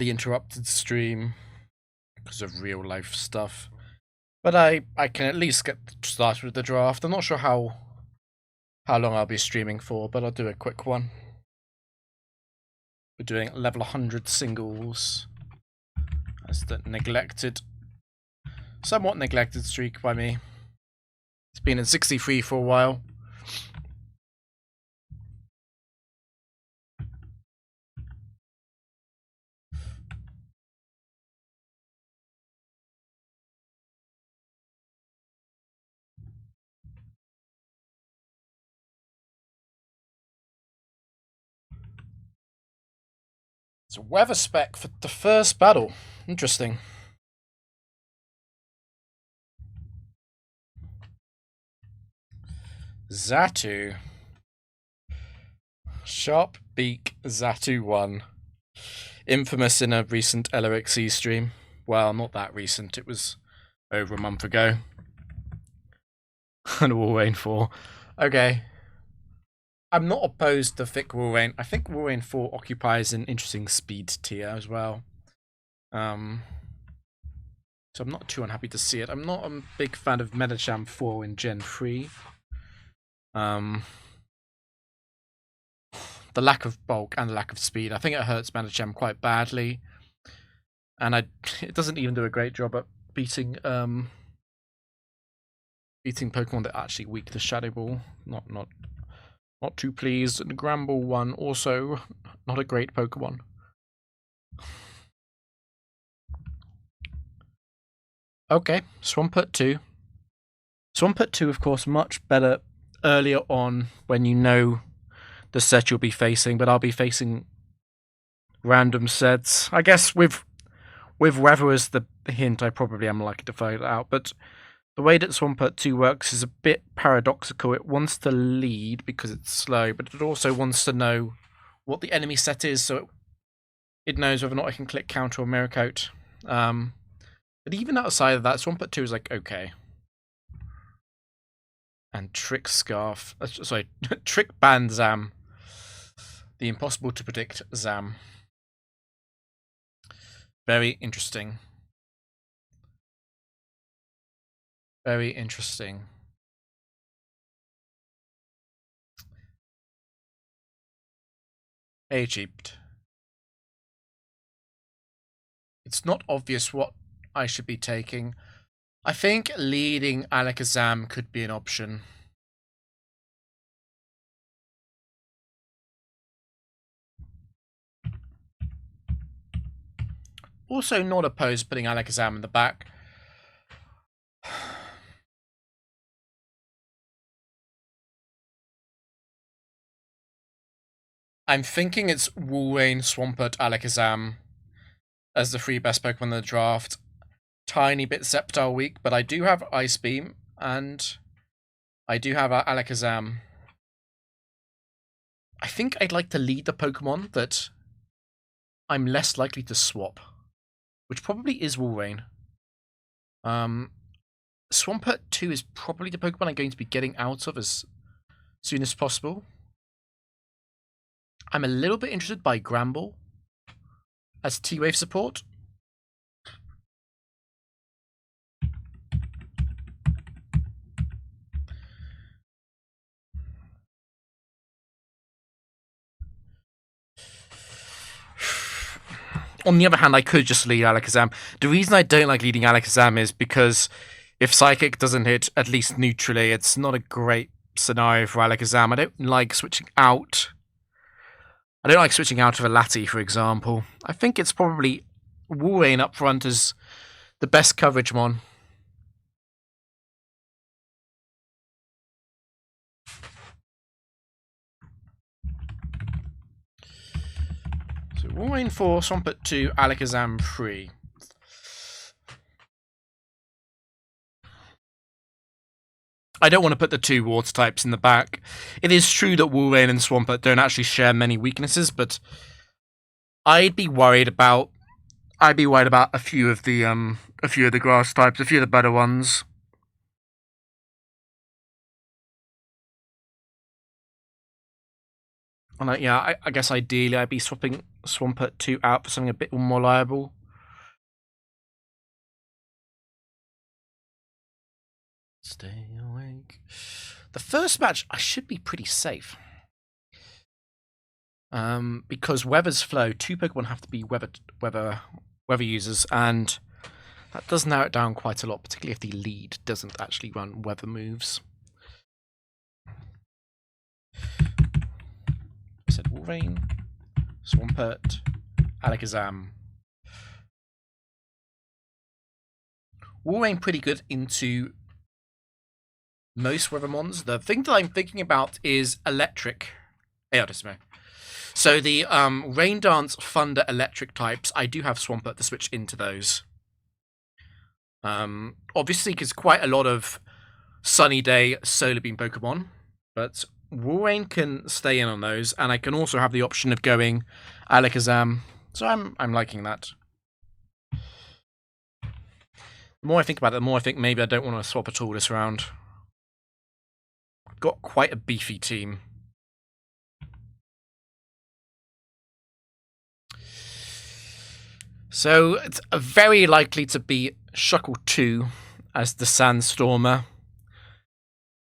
the interrupted stream because of real life stuff. But I can at least get started with the draft. I'm not sure how long I'll be streaming for, but I'll do a quick one. We're doing level 100 singles. That's the somewhat neglected streak by me. It's been in 63 for a while. It's a weather spec for the first battle. Interesting. Xatu. Sharp Beak Xatu 1. Infamous in a recent LOXC stream. Well, not that recent. It was over a month ago. And Warrain 4. Okay. I'm not opposed to thick Warrain. I think Warrain 4 occupies an interesting speed tier as well. So I'm not too unhappy to see it. I'm not a big fan of Metacham 4 in Gen 3. The lack of bulk and the lack of speed, I think it hurts Metacham quite badly. And it doesn't even do a great job at beating Pokemon that are actually weak to Shadow Ball. Not too pleased. And Gramble 1 also not a great Pokemon. Okay, Swampert 2. Swampert 2, of course, much better earlier on when you know the set you'll be facing, but I'll be facing random sets. I guess with weather as the hint, I probably am likely to find it out, but the way that Swampert 2 works is a bit paradoxical. It wants to lead because it's slow, but it also wants to know what the enemy set is, so it knows whether or not it can click counter or mirror coat. But even outside of that, Swampert 2 is like, okay. And Trick Scarf. Sorry, Trick Band Zam. The impossible to predict Zam. Very interesting. Very interesting. Egypt. It's not obvious what I should be taking. I think leading Alakazam could be an option. Also not opposed to putting Alakazam in the back. I'm thinking it's Walrein, Swampert, Alakazam as the three best Pokemon in the draft. Tiny bit Sceptile weak, but I do have Ice Beam, and I do have Alakazam. I think I'd like to lead the Pokemon that I'm less likely to swap, which probably is Walrein. Swampert 2 is probably the Pokemon I'm going to be getting out of as soon as possible. I'm a little bit interested by Gramble as T-Wave support. On the other hand, I could just lead Alakazam. The reason I don't like leading Alakazam is because if Psychic doesn't hit at least neutrally, it's not a great scenario for Alakazam. I don't like switching out. I don't like switching out of a Lati, for example. I think it's probably Walrein up front as the best coverage mon. So Walrein 4, Swampert 2, Alakazam 3. I don't want to put the two water types in the back. It is true that Walrein and Swampert don't actually share many weaknesses, but I'd be worried about a few of the grass types, a few of the better ones. And yeah, I guess ideally I'd be swapping Swampert 2 out for something a bit more reliable. Stay awake. The first match, I should be pretty safe. Because Weather's Flow, 2 Pokemon have to be weather users, and that does narrow it down quite a lot, particularly if the lead doesn't actually run weather moves. I said Wolverine, Swampert, Alakazam. Wolverine pretty good into most Weathermons. The thing that I'm thinking about is Electric. Eodismo. So the Rain Dance, Thunder, Electric types, I do have Swampert to switch into those. Obviously, because quite a lot of Sunny Day Solar Beam Pokemon, but Wolverine can stay in on those, and I can also have the option of going Alakazam. So I'm liking that. The more I think about it, the more I think maybe I don't want to swap at all this round. I've got quite a beefy team. So it's very likely to be Shuckle 2 as the Sandstormer.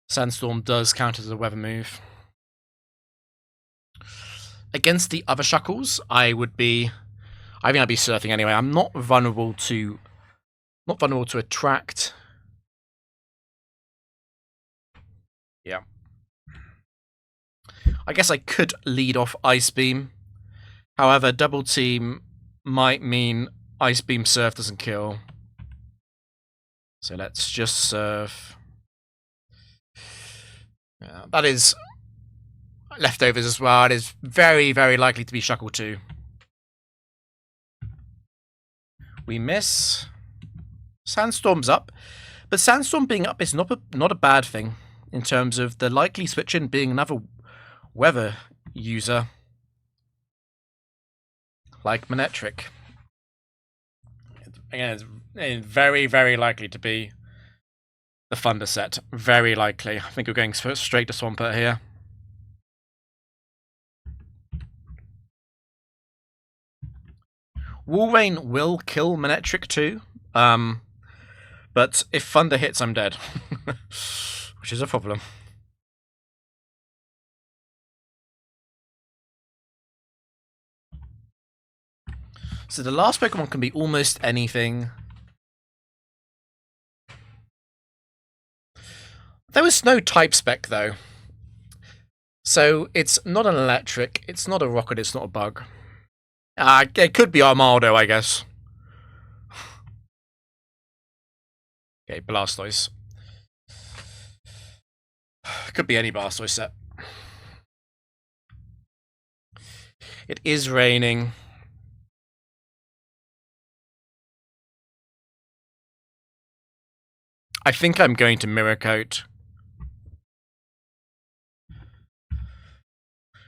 Sandstorm does count as a weather move. Against the other Shuckles, I think I'd be surfing anyway. I'm not vulnerable to attract. Yeah. I guess I could lead off Ice Beam. However, double team might mean Ice Beam Surf doesn't kill. So let's just surf. Yeah, that is leftovers as well. It is very, very likely to be Shuckle 2. We miss. Sandstorm's up. But Sandstorm being up is not a bad thing in terms of the likely switch in being another weather user like Manectric. Again, it's very, very likely to be the Thunder set. Very likely. I think we're going straight to Swampert here. Wolverine will kill Manectric too. But if Thunder hits, I'm dead. Which is a problem. So the last Pokemon can be almost anything. There was no type spec, though. So it's not an electric, it's not a rocket, it's not a bug. It could be Armaldo, I guess. Okay, Blastoise. Could be any Blastoise set. It is raining. I think I'm going to Mirror Coat.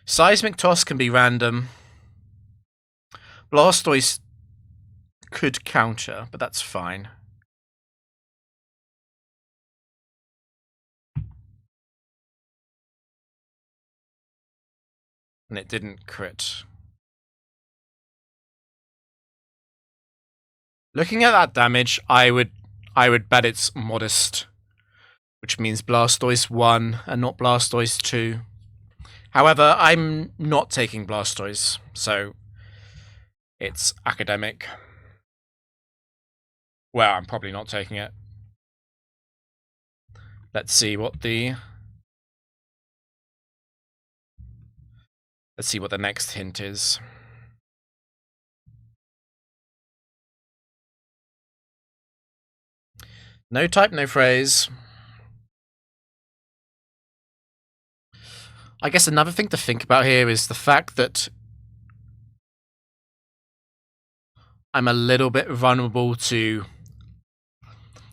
Seismic Toss can be random. Blastoise could counter, but that's fine. And it didn't crit. Looking at that damage, I would bet it's modest, which means Blastoise 1 and not Blastoise 2. However, I'm not taking Blastoise, so it's academic. Well, I'm probably not taking it. Let's see what the next hint is. No type, no phrase. I guess another thing to think about here is the fact that I'm a little bit vulnerable to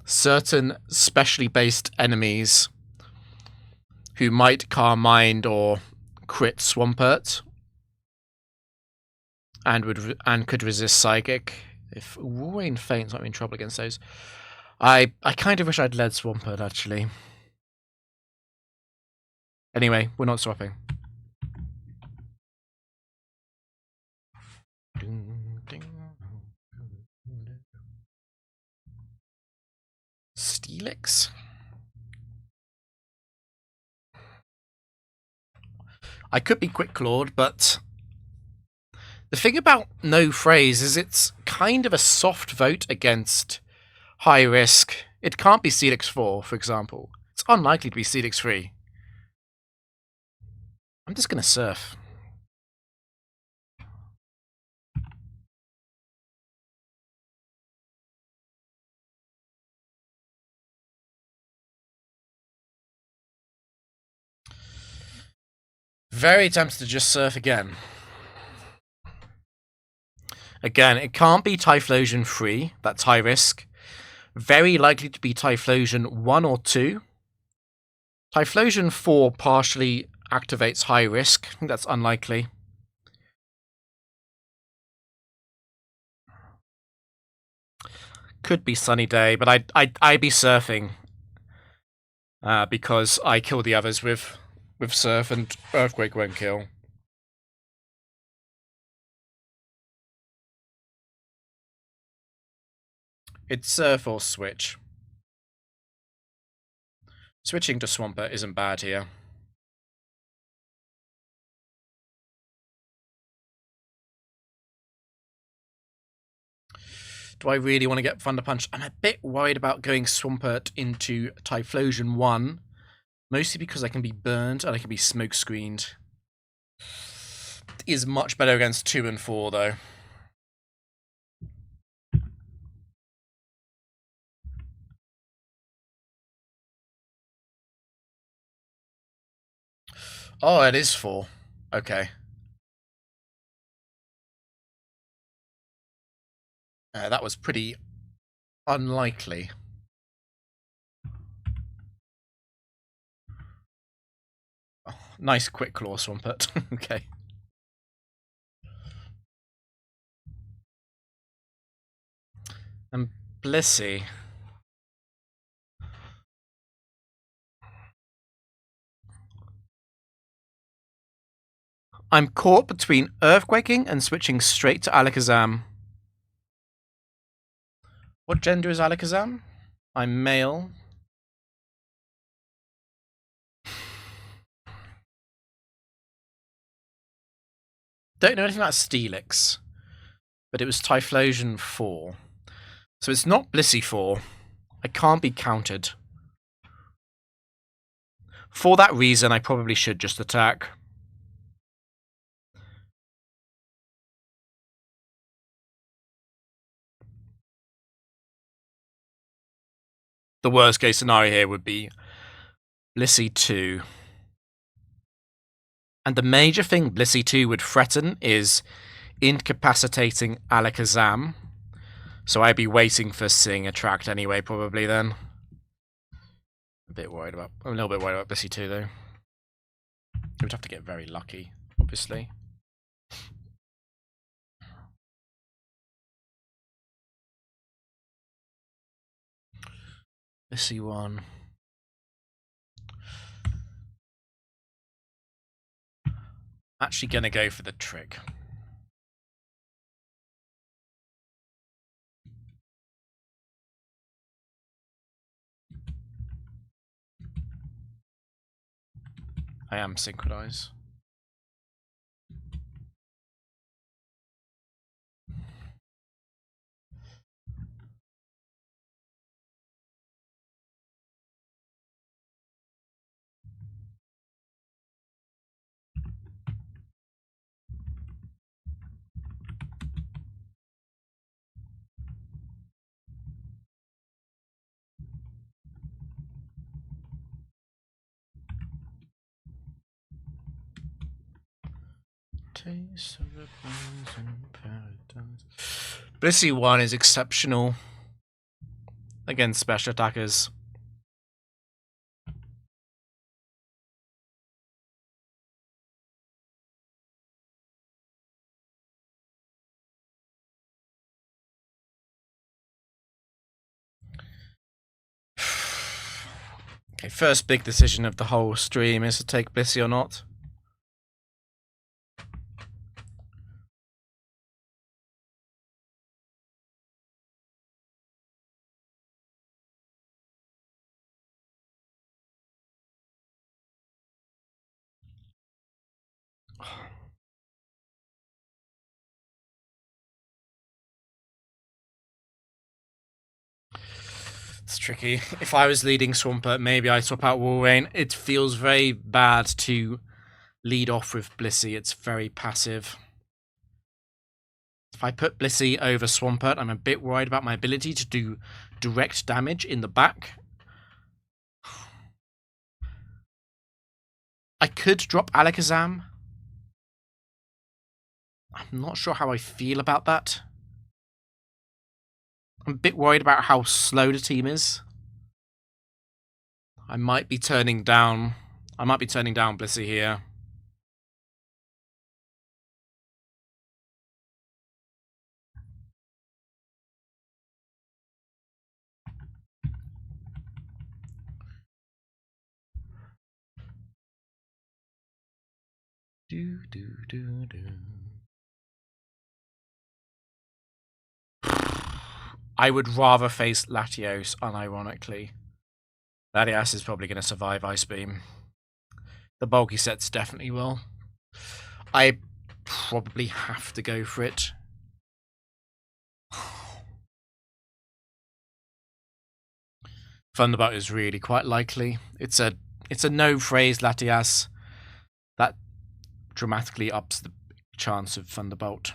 certain specially based enemies who might Calm Mind or crit Swampert and could resist Psychic. If Wolverine faints, might be in trouble against those. I kind of wish I'd led Swampert, actually. Anyway, we're not swapping. Steelix? I could be Quick Clawed, but the thing about no phrase is it's kind of a soft vote against high risk. It can't be Steelix 4, for example. It's unlikely to be Steelix 3. I'm just going to surf. Very tempted to just surf again. Again, it can't be Typhlosion 3. That's high risk. Very likely to be Typhlosion 1 or 2. Typhlosion 4 partially activates high risk. I think that's unlikely. Could be Sunny Day, but I'd be surfing because I kill the others with surf, and Earthquake won't kill. It's surf or switch. Switching to Swampert isn't bad here. Do I really want to get Thunder Punch? I'm a bit worried about going Swampert into Typhlosion 1. Mostly because I can be burned and I can be smoke screened. It is much better against 2 and 4 though. Oh, it is 4. Okay. That was pretty unlikely. Oh, nice quick claw Swampert. Okay. And Blissey. I'm caught between Earthquaking and switching straight to Alakazam. What gender is Alakazam? I'm male. Don't know anything about Steelix, but it was Typhlosion 4. So it's not Blissey 4. I can't be countered. For that reason, I probably should just attack. The worst case scenario here would be Blissey 2. And the major thing Blissey 2 would threaten is incapacitating Alakazam. So I'd be waiting for Sing Attract anyway, probably then. I'm a little bit worried about Blissey 2 though. You would have to get very lucky, obviously. Blissey 1. Actually gonna go for the trick. I am Synchronize. Taste of the Bones in Paradise. Blissey 1 is exceptional against special attackers. Okay, first big decision of the whole stream is to take Blissey or not. It's tricky. If I was leading Swampert, maybe I swap out Walrein. It feels very bad to lead off with Blissey. It's very passive. If I put Blissey over Swampert, I'm a bit worried about my ability to do direct damage in the back. I could drop Alakazam. I'm not sure how I feel about that. I'm a bit worried about how slow the team is. I might be turning down Blissey here. Do do do do. I would rather face Latios, unironically. Latias is probably going to survive Ice Beam. The bulky sets definitely will. I probably have to go for it. Thunderbolt is really quite likely. It's a no phrase Latias. That dramatically ups the chance of Thunderbolt.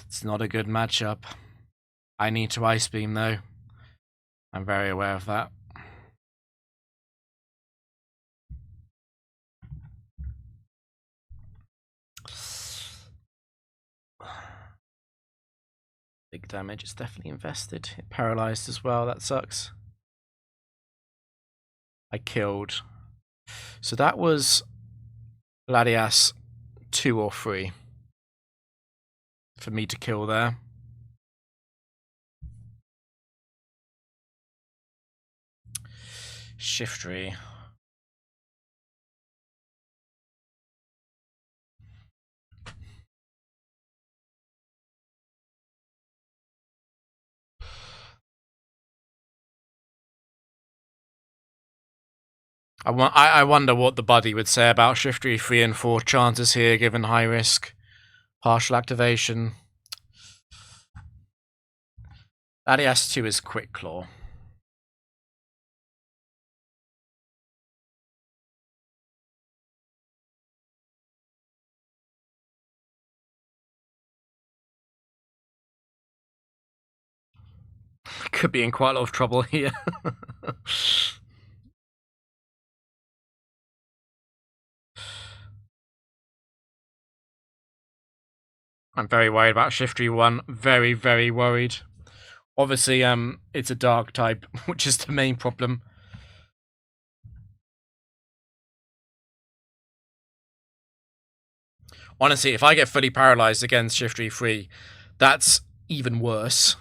It's not a good matchup. I need to Ice Beam though. I'm very aware of that. Big damage. It's definitely invested. It paralyzed as well. That sucks. I killed. So that was Latias 2 or 3 for me to kill there. Shiftry. I wonder what the buddy would say about Shiftry 3 and 4 chances here, given high risk. Partial activation. Latias 2 is Quick Claw. Could be in quite a lot of trouble here. I'm very worried about Shiftry 1. Very, very worried. Obviously, it's a dark type, which is the main problem. Honestly, if I get fully paralyzed against Shiftry 3, that's even worse.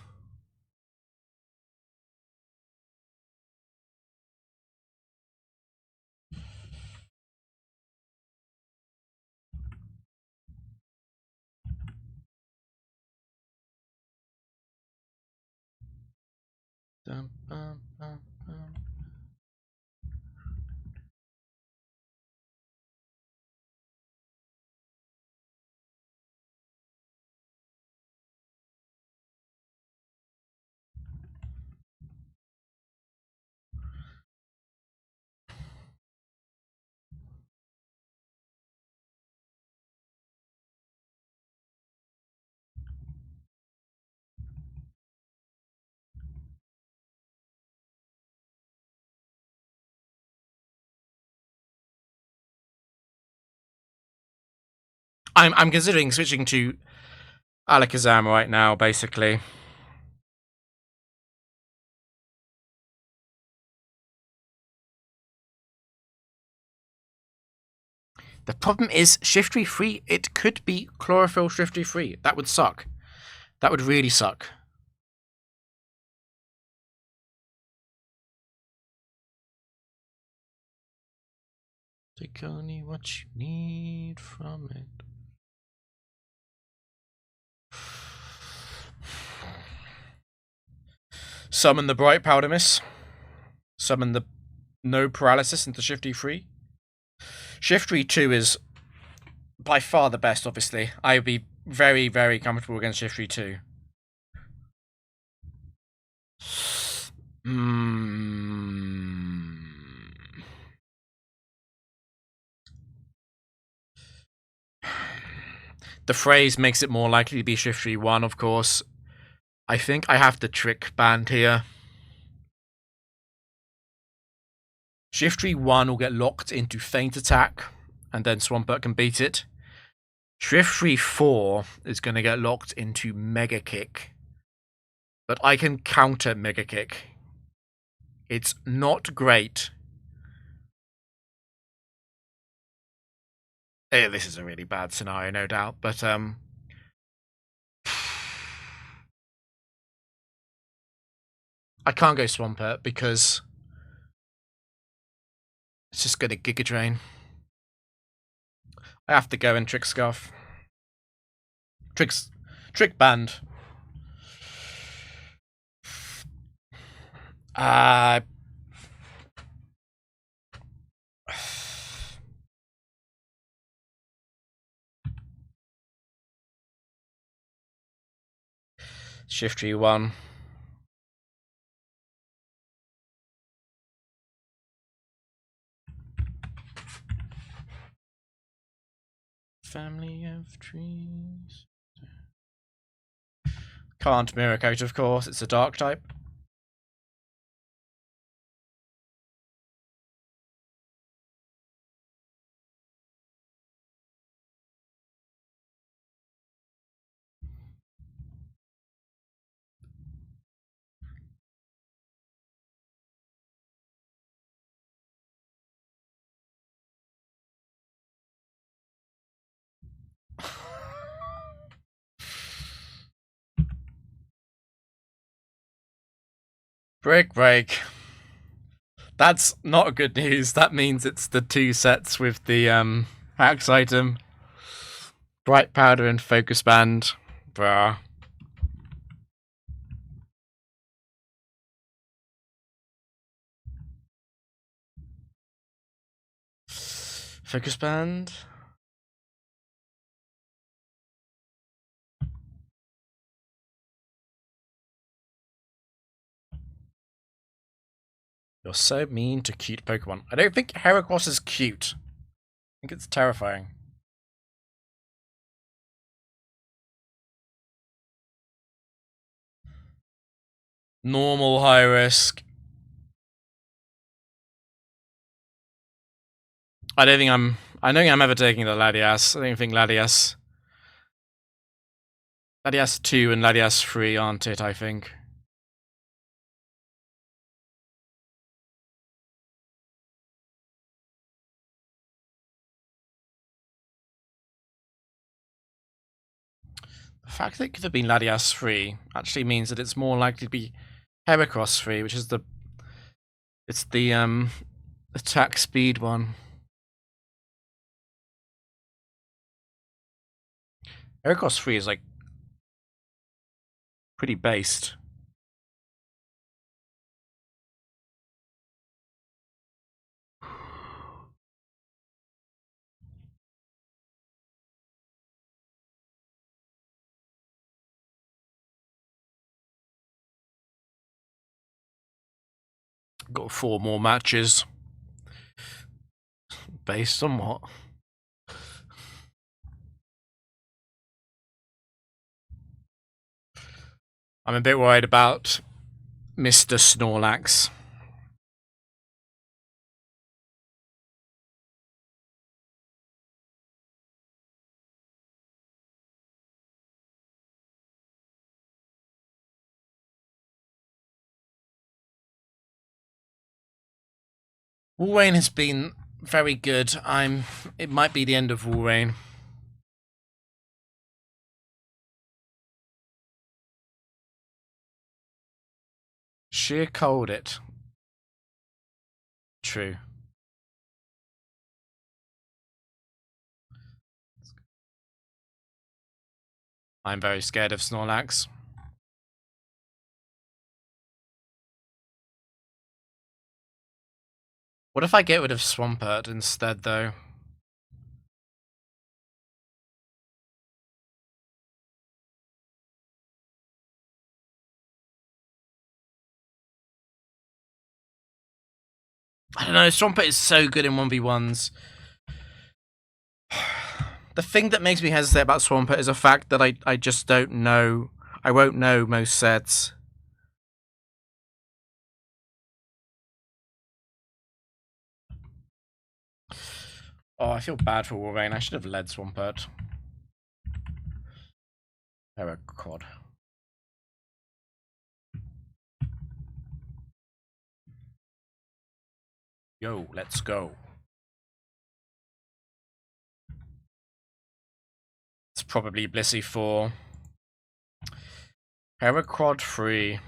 I'm considering switching to Alakazam right now, basically. The problem is Shiftry 3, it could be Chlorophyll Shiftry 3. That would suck. That would really suck. Take only what you need from it. Summon the Bright Powder Miss. Summon the No Paralysis into Shifty 3. Shifty 2 is by far the best, obviously. I would be very, very comfortable against Shifty 2. The phrase makes it more likely to be Shifty 1, of course. I think I have the Trick banned here. Shifty 1 will get locked into Feint Attack, and then Swampert can beat it. Shifty 4 is going to get locked into Mega Kick, but I can counter Mega Kick. It's not great. This is a really bad scenario, no doubt, but I can't go Swampert because it's just going to Giga Drain. I have to go in Trick Scarf. Trick Band. Shifty 1. Family of trees. Can't Mirror Coat, of course. It's a dark type. Break. That's not good news. That means it's the 2 sets with the hacks item. Bright Powder and Focus Band. Bruh. Focus Band. You're so mean to cute Pokemon. I don't think Heracross is cute. I think it's terrifying. Normal high risk. I don't think I'm ever taking the Latias. I don't think Latias 2 and Latias 3 aren't it, I think. The fact that it could have been Latias 3 actually means that it's more likely to be Heracross 3, which is the attack speed one. Heracross 3 is like pretty based. Got 4 more matches. Based on what? I'm a bit worried about Mr. Snorlax. Woolrain has been very good. It might be the end of Woolrain. Sheer cold it. True. I'm very scared of Snorlax. What if I get rid of Swampert instead, though? I don't know, Swampert is so good in 1v1s. The thing that makes me hesitate about Swampert is the fact that I just don't know. I won't know most sets. Oh, I feel bad for Wolverine. I should have led Swampert. Oh, God. Yo, let's go. It's probably Blissey 4. Heracrod 3.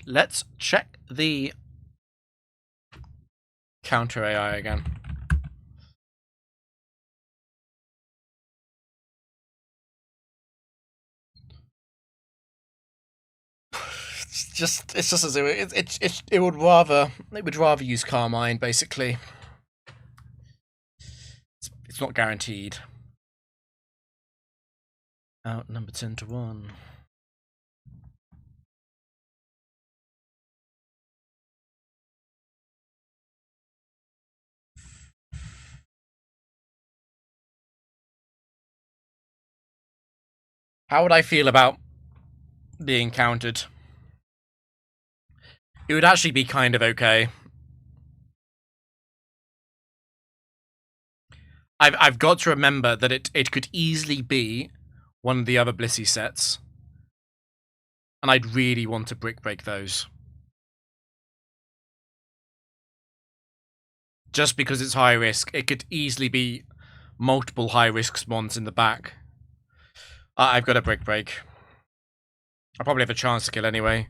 Let's check the counter AI again. It's just as it would rather use Carmine basically. It's not guaranteed. Out number 10 to 1. How would I feel about being countered? It would actually be kind of okay. I've got to remember that it could easily be one of the other Blissey sets. And I'd really want to brick break those. Just because it's high risk, it could easily be multiple high risk spawns in the back. I've got a brick break. I probably have a chance to kill anyway.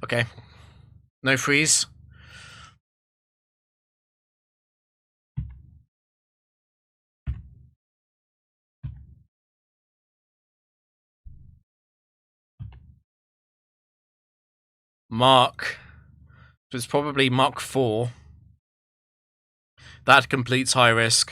Okay. No freeze. Mark. So it's probably Mark 4. That completes high risk.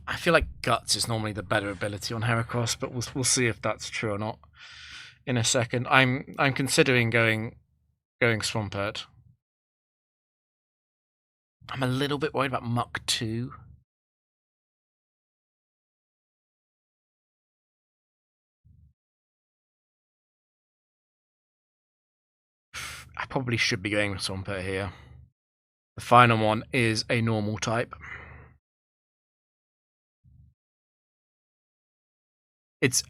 I feel like Guts is normally the better ability on Heracross, but we'll see if that's true or not in a second. I'm considering going Swampert. I'm a little bit worried about Muck 2. I probably should be going with Swampert here. The final one is a normal type. It's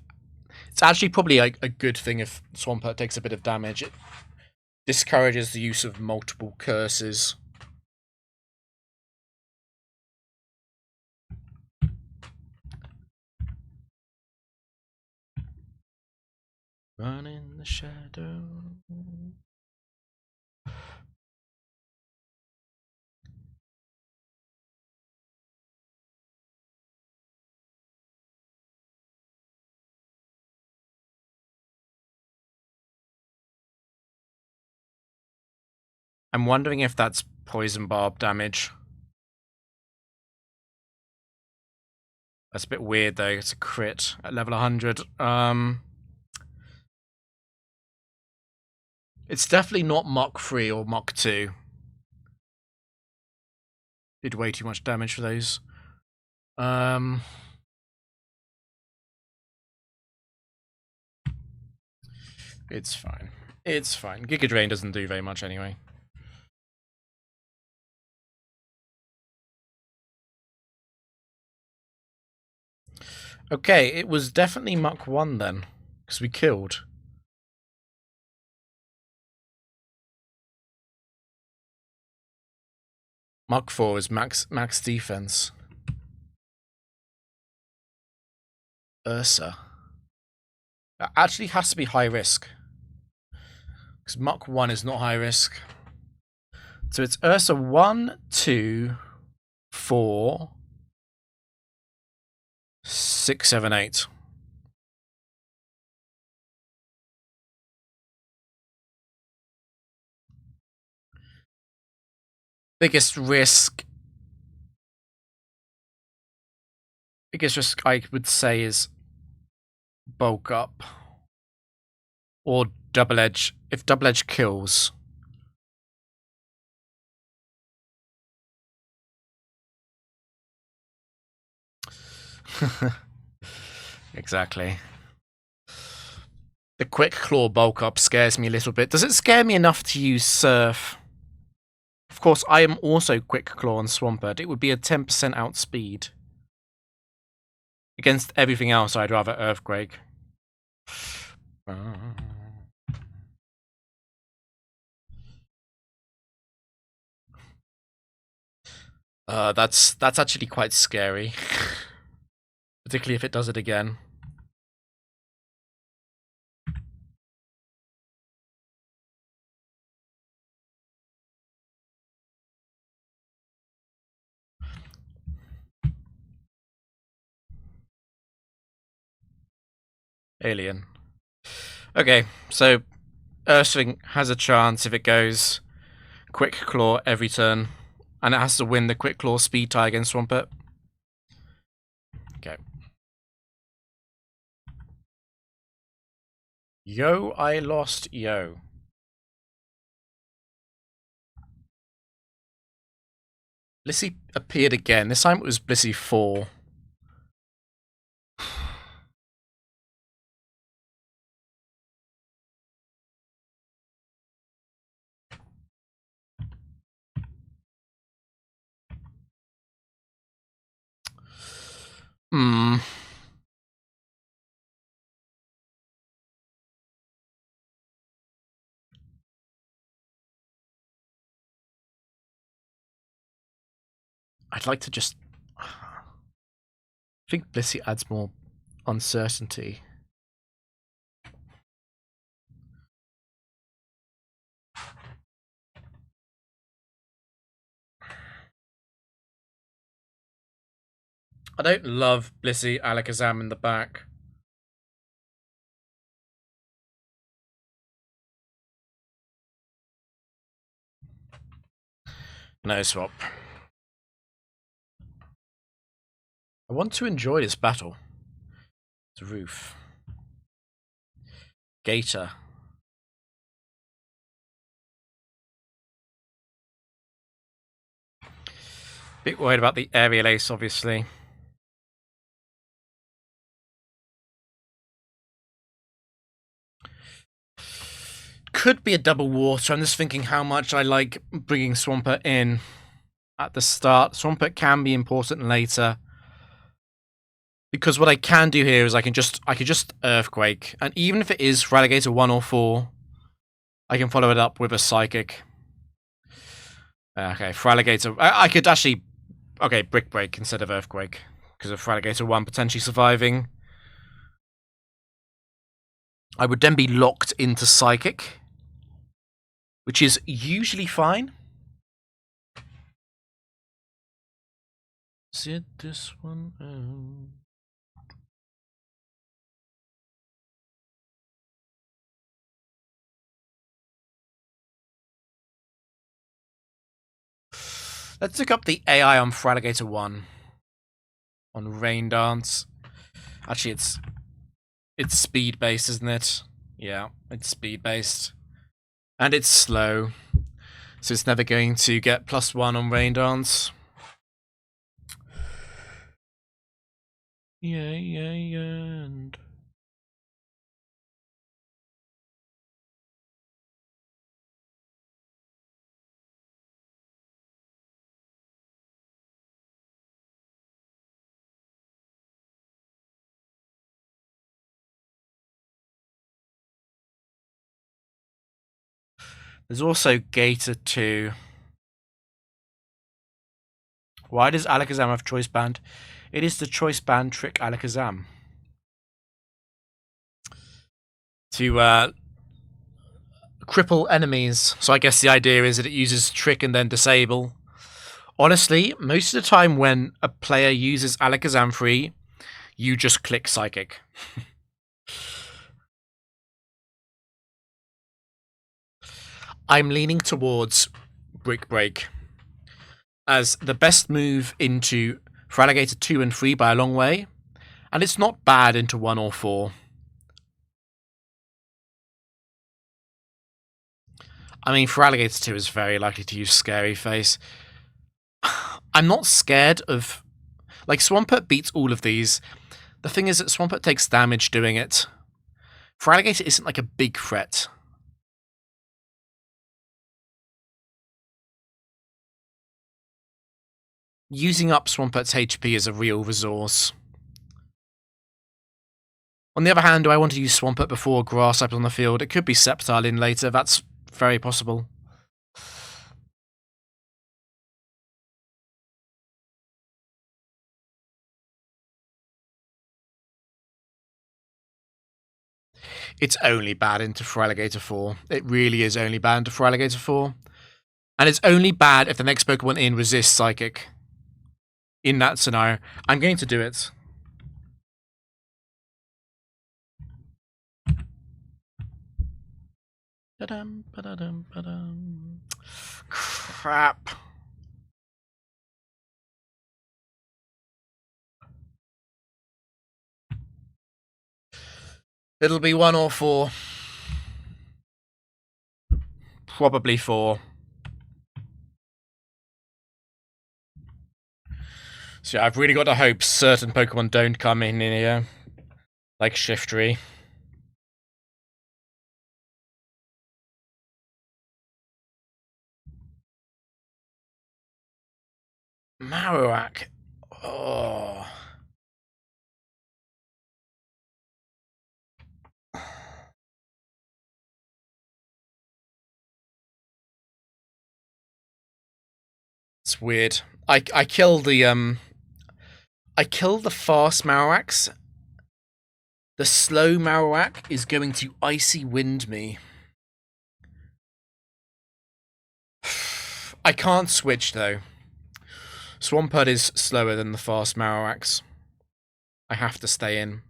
actually probably a good thing if Swampert takes a bit of damage. It discourages the use of multiple curses. Run in the shadow. I'm wondering if that's poison barb damage. That's a bit weird though. It's a crit at level 100. It's definitely not Mach 3 or Mach 2. Did way too much damage for those. It's fine. It's fine. Giga Drain doesn't do very much anyway. Okay, it was definitely Mach 1 then, because we killed. Mach 4 is max defense. Ursa. That actually has to be high risk. Because Mach 1 is not high risk. So it's Ursa 1, 2, 4, 6, 7, 8. Biggest risk I would say is bulk up. Or double edge. If double edge kills. Exactly. The quick claw bulk up scares me a little bit. Does it scare me enough to use surf? Of course, I am also quick claw on Swampert. It would be a 10% outspeed. Against everything else, I'd rather Earthquake. That's actually quite scary. Particularly if it does it again. Alien. Okay, so Urswing has a chance if it goes Quick Claw every turn. And it has to win the Quick Claw speed tie against Swampert. Okay. Yo, I lost Yo. Blissey appeared again. This time it was Blissey 4. Hmm. I'd like to just... I think Blissey adds more uncertainty. I don't love Blissey Alakazam in the back. No swap. I want to enjoy this battle. The roof. Gator. Bit worried about the aerial ace, obviously. Could be a double water. I'm just thinking how much I like bringing Swampert in at the start. Swampert can be important later. Because what I can do here is I can just Earthquake. And even if it is Relegator 1 or 4, I can follow it up with a Psychic. Okay, Fraligator. I could actually... Okay, Brick Break instead of Earthquake. Because of Fraligator 1 potentially surviving. I would then be locked into Psychic. Which is usually fine. Sit this one out. Let's look up the AI on Fraligator 1. On Rain Dance. Actually, it's speed-based, isn't it? Yeah, it's speed-based. And it's slow. So it's never going to get +1 on Rain Dance. Yeah, and... There's also Gator 2. Why does Alakazam have Choice Band? It is the Choice Band trick Alakazam. To cripple enemies. So I guess the idea is that it uses Trick and then Disable. Honestly, most of the time when a player uses Alakazam free, you just click Psychic. I'm leaning towards Brick Break as the best move into for Alligator 2 and 3 by a long way, and it's not bad into 1 or 4. I mean, for Alligator 2 is very likely to use Scary Face. I'm not scared of... Like, Swampert beats all of these. The thing is that Swampert takes damage doing it. For Alligator isn't like a big threat. Using up Swampert's HP is a real resource. On the other hand, do I want to use Swampert before Grass type on the field? It could be Sceptile in later, that's very possible. It's only bad into Feraligatr 4. It really is only bad into Feraligatr 4. And it's only bad if the next Pokemon in resists Psychic. In that scenario. I'm going to do it. Ba-dum, ba-da-dum, ba-dum. Crap. It'll be 1 or 4. Probably 4. So yeah, I've really got to hope certain Pokemon don't come in here. Like Shiftry. Marowak. Oh. It's weird. I kill the fast Marowaks. The slow Marowak is going to Icy Wind me. I can't switch though. Swampert is slower than the fast Marowaks. I have to stay in.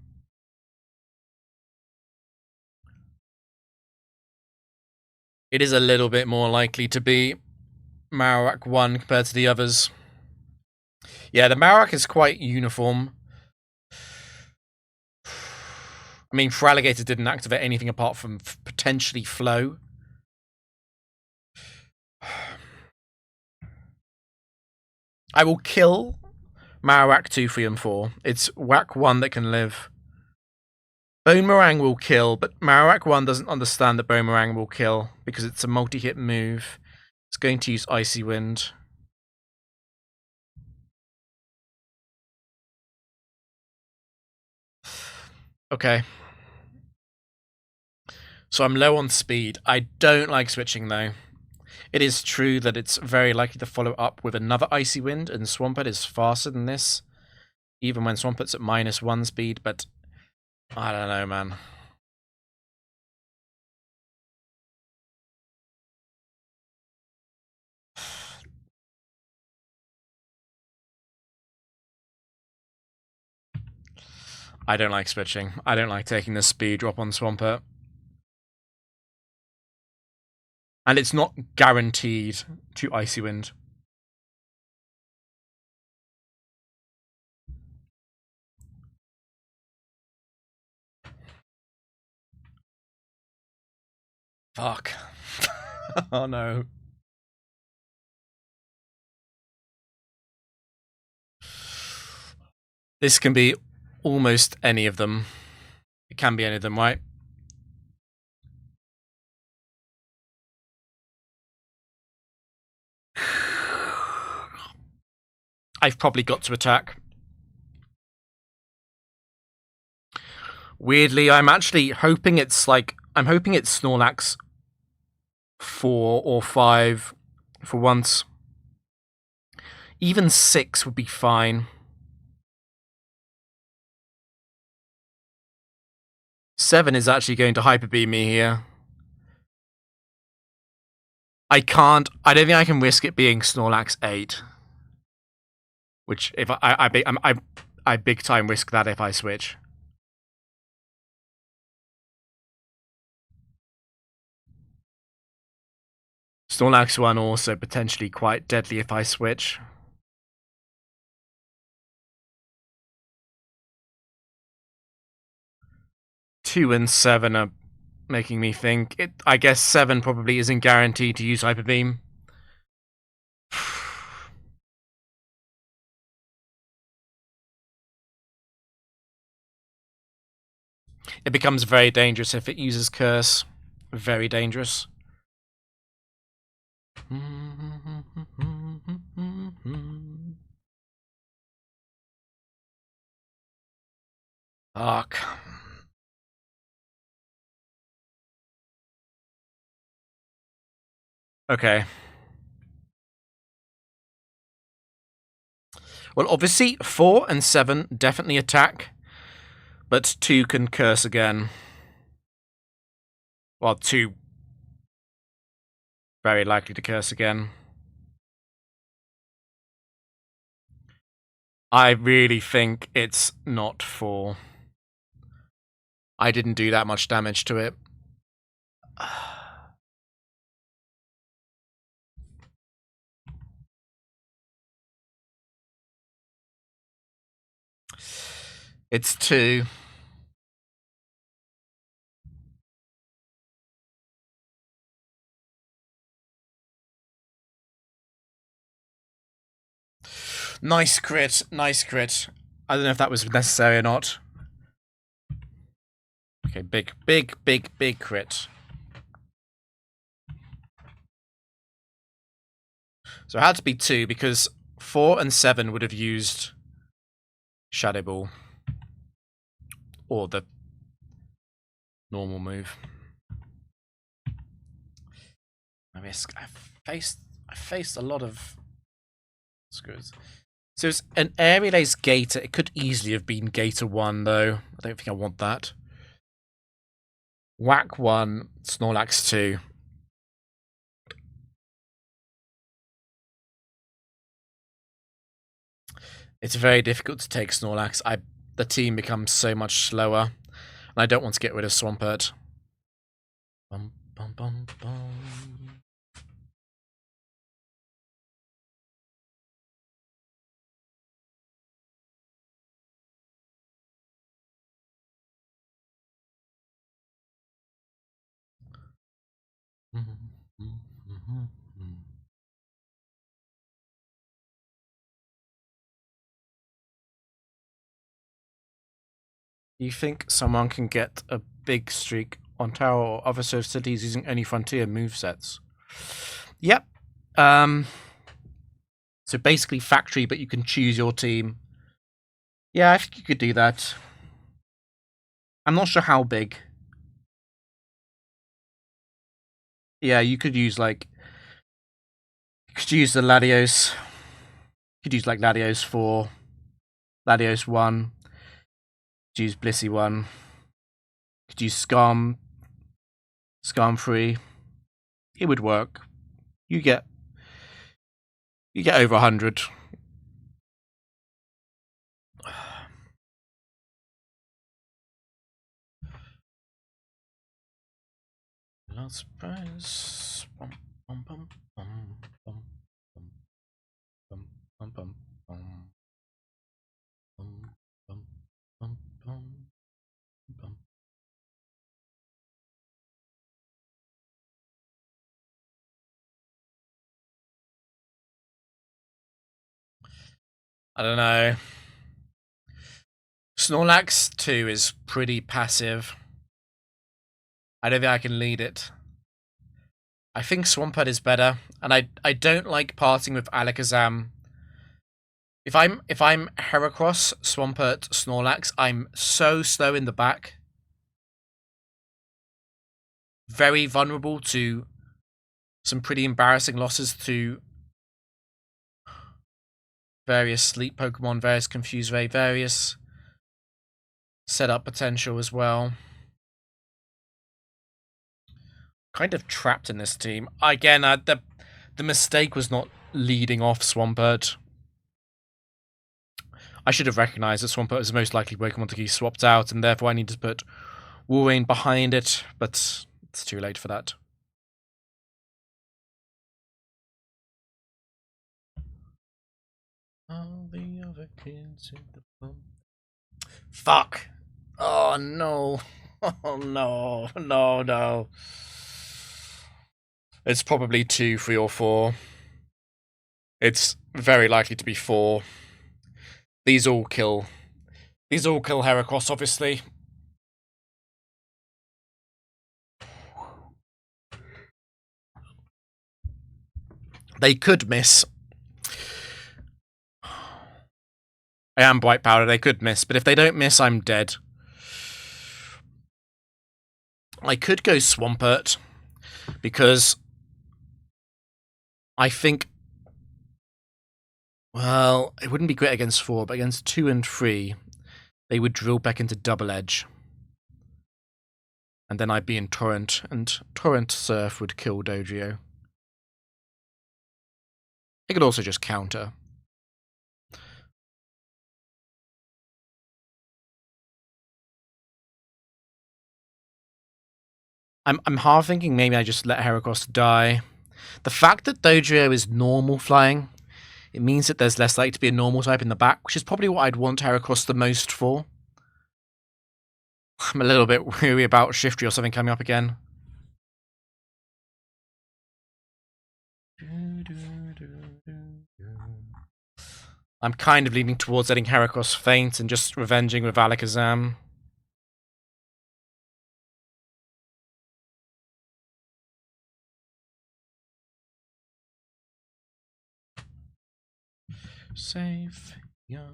It is a little bit more likely to be Marowak 1 compared to the others. Yeah, the Marowak is quite uniform. I mean, Feraligatr didn't activate anything apart from potentially Flow. I will kill Marowak 2, 3, and 4. It's Whack 1 that can live. Boomerang will kill, but Marowak 1 doesn't understand that Boomerang will kill because it's a multi-hit move. It's going to use Icy Wind. Okay. So I'm low on speed. I don't like switching though. It is true that it's very likely to follow up with another Icy Wind, and Swampert is faster than this, even when Swampert's at -1 speed, but I don't know, man. I don't like switching. I don't like taking the speed drop on Swampert. And it's not guaranteed to Icy Wind. Fuck. Oh no. This can be almost any of them. It can be any of them, right? I've probably got to attack. Weirdly, I'm actually hoping it's like... I'm hoping it's Snorlax 4 or 5 for once. Even 6 would be fine. 7 is actually going to hyper beam me here. I don't think I can risk it being Snorlax 8. Which, if I big time risk that if I switch. Snorlax 1 also potentially quite deadly if I switch. Two and 7 are making me think. I guess 7 probably isn't guaranteed to use Hyper Beam. It becomes very dangerous if it uses Curse. Very dangerous. Arc. Okay. Well, obviously, 4 and 7 definitely attack, but 2 can Curse again. Well, 2 very likely to Curse again. I really think it's not 4. I didn't do that much damage to it. It's 2. Nice crit, nice crit. I don't know if that was necessary or not. Okay, big crit. So it had to be 2 because 4 and 7 would have used Shadow Ball. Or the normal move. I risk. I faced a lot of screws. So it's an Aerial Ace Gator. It could easily have been Gator 1 though. I don't think I want that. Whack 1, Snorlax 2. It's very difficult to take Snorlax. The team becomes so much slower. And I don't want to get rid of Swampert. Bum, bum, bum, bum. You think someone can get a big streak on Tower or other Surf cities using only Frontier movesets? Yep. So basically factory, but you can choose your team. Yeah, I think you could do that. I'm not sure how big. Yeah, you could use like... You could use the Latios. You could use like Latios 4. Latios 1. Could use Blissey 1. Could use Scarm 3. It would work. You get over 100. Last prize. Bum, bum, bum, bum, bum, bum, bum, bum, bum, bum. Bum, bum, bum, bum, bum. I don't know. Snorlax 2 is pretty passive. I don't think I can lead it. I think Swampert is better, and I don't like parting with Alakazam. If I'm Heracross, Swampert, Snorlax, I'm so slow in the back. Very vulnerable to Some pretty embarrassing losses to various sleep Pokemon, various Confuse Ray, various setup potential as well. Kind of trapped in this team. Again, the mistake was not leading off Swampert. I should have recognised that Swampert was the most likely Pokemon to be swapped out, and therefore I need to put Wolverine behind it, but it's too late for that. All the other kids in the pump. Fuck! Oh no! Oh no! No! It's probably 2, 3, or 4. It's very likely to be 4. These all kill Heracross, obviously. They could miss. I am Bright Powder, they could miss, but if they don't miss, I'm dead. I could go Swampert, because I think, well, it wouldn't be great against 4, but against 2 and 3, they would drill back into Double Edge. And then I'd be in Torrent, and Torrent Surf would kill Dodrio. It could also just counter. I'm half thinking maybe I just let Heracross die. The fact that Dodrio is normal flying, it means that there's less likely to be a normal type in the back, which is probably what I'd want Heracross the most for. I'm a little bit weary about Shiftry or something coming up again. I'm kind of leaning towards letting Heracross faint and just revenging with Alakazam. Safe, yeah.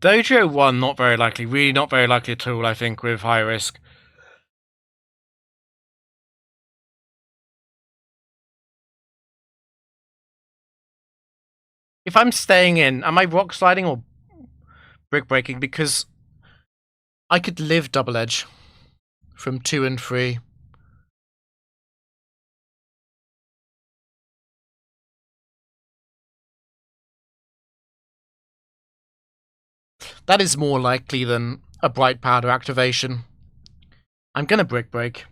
Dojo 1, not very likely. Really not very likely at all, I think, with high risk. If I'm staying in, am I rock sliding or brick breaking? Because I could live Double Edge from 2 and 3. That is more likely than a Bright Powder activation. I'm gonna brick break.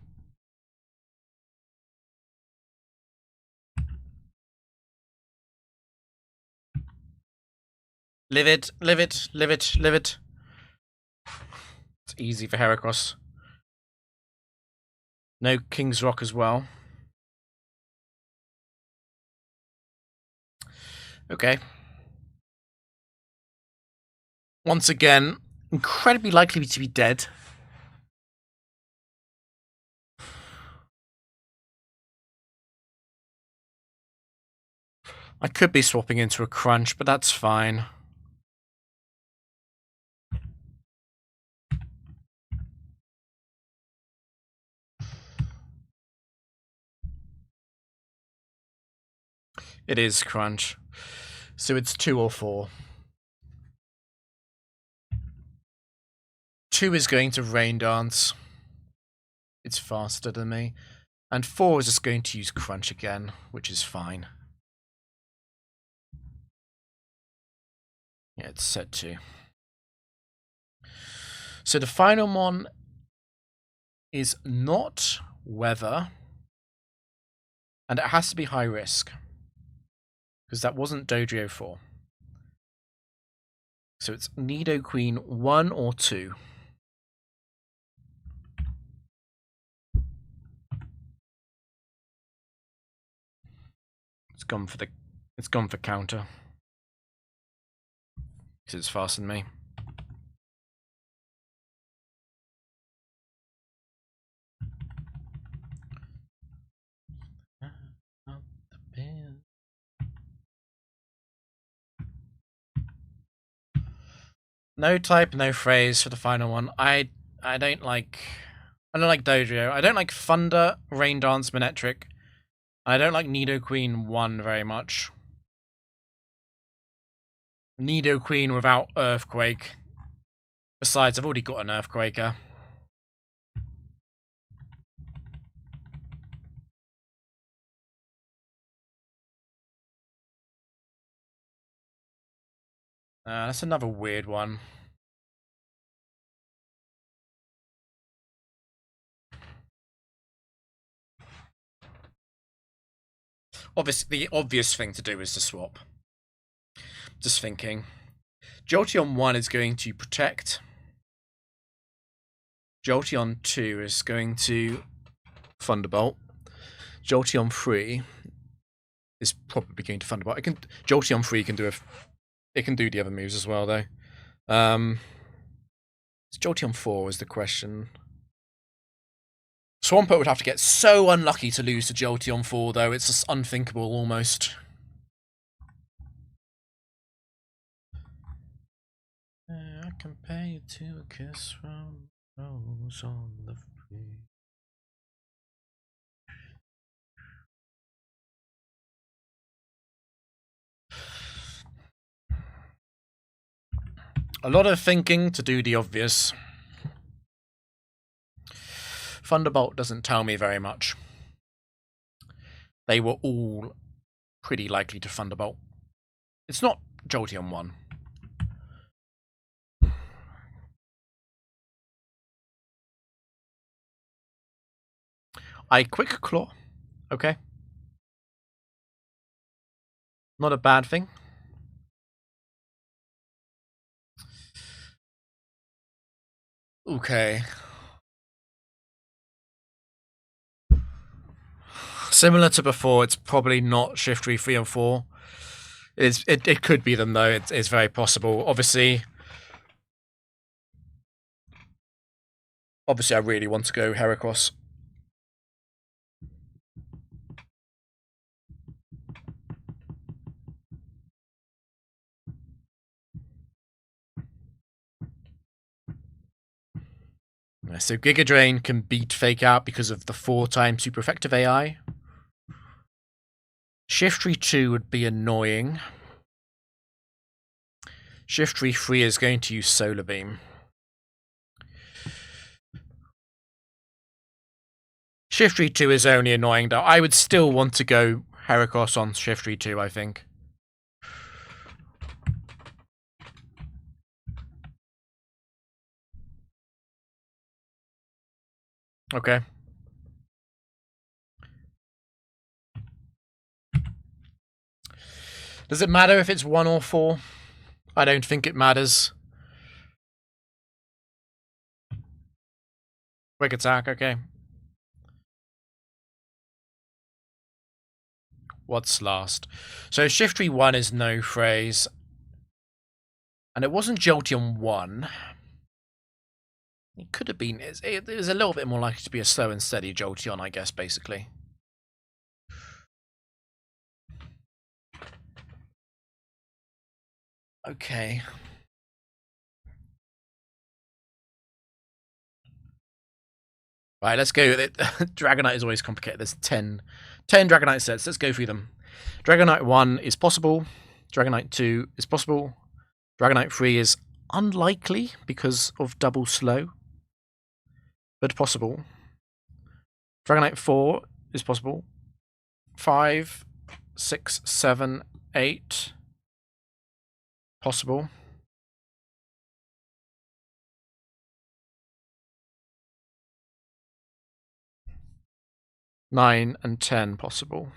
Live it, live it, live it, live it. It's easy for Heracross. No King's Rock as well. Okay. Once again, incredibly likely to be dead. I could be swapping into a Crunch, but that's fine. It is Crunch. So it's 2 or 4. 2 is going to Rain Dance. It's faster than me. And 4 is just going to use Crunch again, which is fine. Yeah, it's set to. So the final one is not Weather. And it has to be high risk. Because that wasn't Dodrio 4. So it's Nido Queen 1 or 2. It's gone for counter. Because it's faster than me. No type, no phrase for the final one. I don't like Dojo. I don't like Thunder, Rain Dance, Manetric. I don't like Nido Queen 1 very much. Nido Queen without Earthquake. Besides, I've already got an Earthquaker. That's another weird one. Obviously, the obvious thing to do is to swap. Just thinking. Jolteon 1 is going to protect. Jolteon 2 is going to Thunderbolt. Jolteon 3 is probably going to Thunderbolt. Jolteon 3 can do it can do the other moves as well though. Jolteon 4 is the question. Swampert would have to get so unlucky to lose to Jolteon 4 though, it's just unthinkable almost. I can pay you to a kiss from rose on the free. A lot of thinking to do the obvious. Thunderbolt doesn't tell me very much. They were all pretty likely to Thunderbolt. It's not Jolteon 1. I Quick Claw. Okay. Not a bad thing. Okay. Similar to before, it's probably not Shiftry 3 and 4. It could be them though. It's very possible. Obviously, I really want to go Heracross. So Giga Drain can beat Fake Out because of the 4x super effective AI. Shiftry 2 would be annoying. Shiftry 3 is going to use Solar Beam. Shiftry 2 is only annoying though. I would still want to go Heracross on Shiftry 2, I think. Okay. Does it matter if it's 1 or 4? I don't think it matters. Quick attack, okay. What's last? So Shiftry 1 is no phrase. And it wasn't Jolteon 1. It could have been. It was a little bit more likely to be a slow and steady Jolteon, I guess, basically. Okay. Right, let's go with it. Dragonite is always complicated. There's 10 Dragonite sets. Let's go through them. Dragonite 1 is possible. Dragonite 2 is possible. Dragonite 3 is unlikely because of double slow, but possible. Dragonite 4 is possible. 5, 6, 7, 8. Possible. Nine and 10 possible.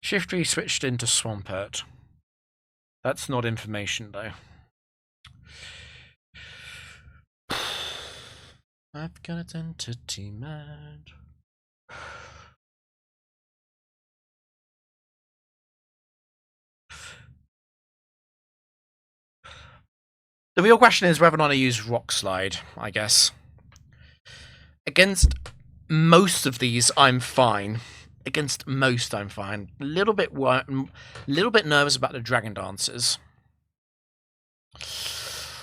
Shiftry switched into Swampert. That's not information, though. I've got its entity mad. The real question is whether or not I use Rock Slide, I guess. Against most of these, I'm fine. Against most, I'm fine. A little bit nervous about the Dragon Dancers.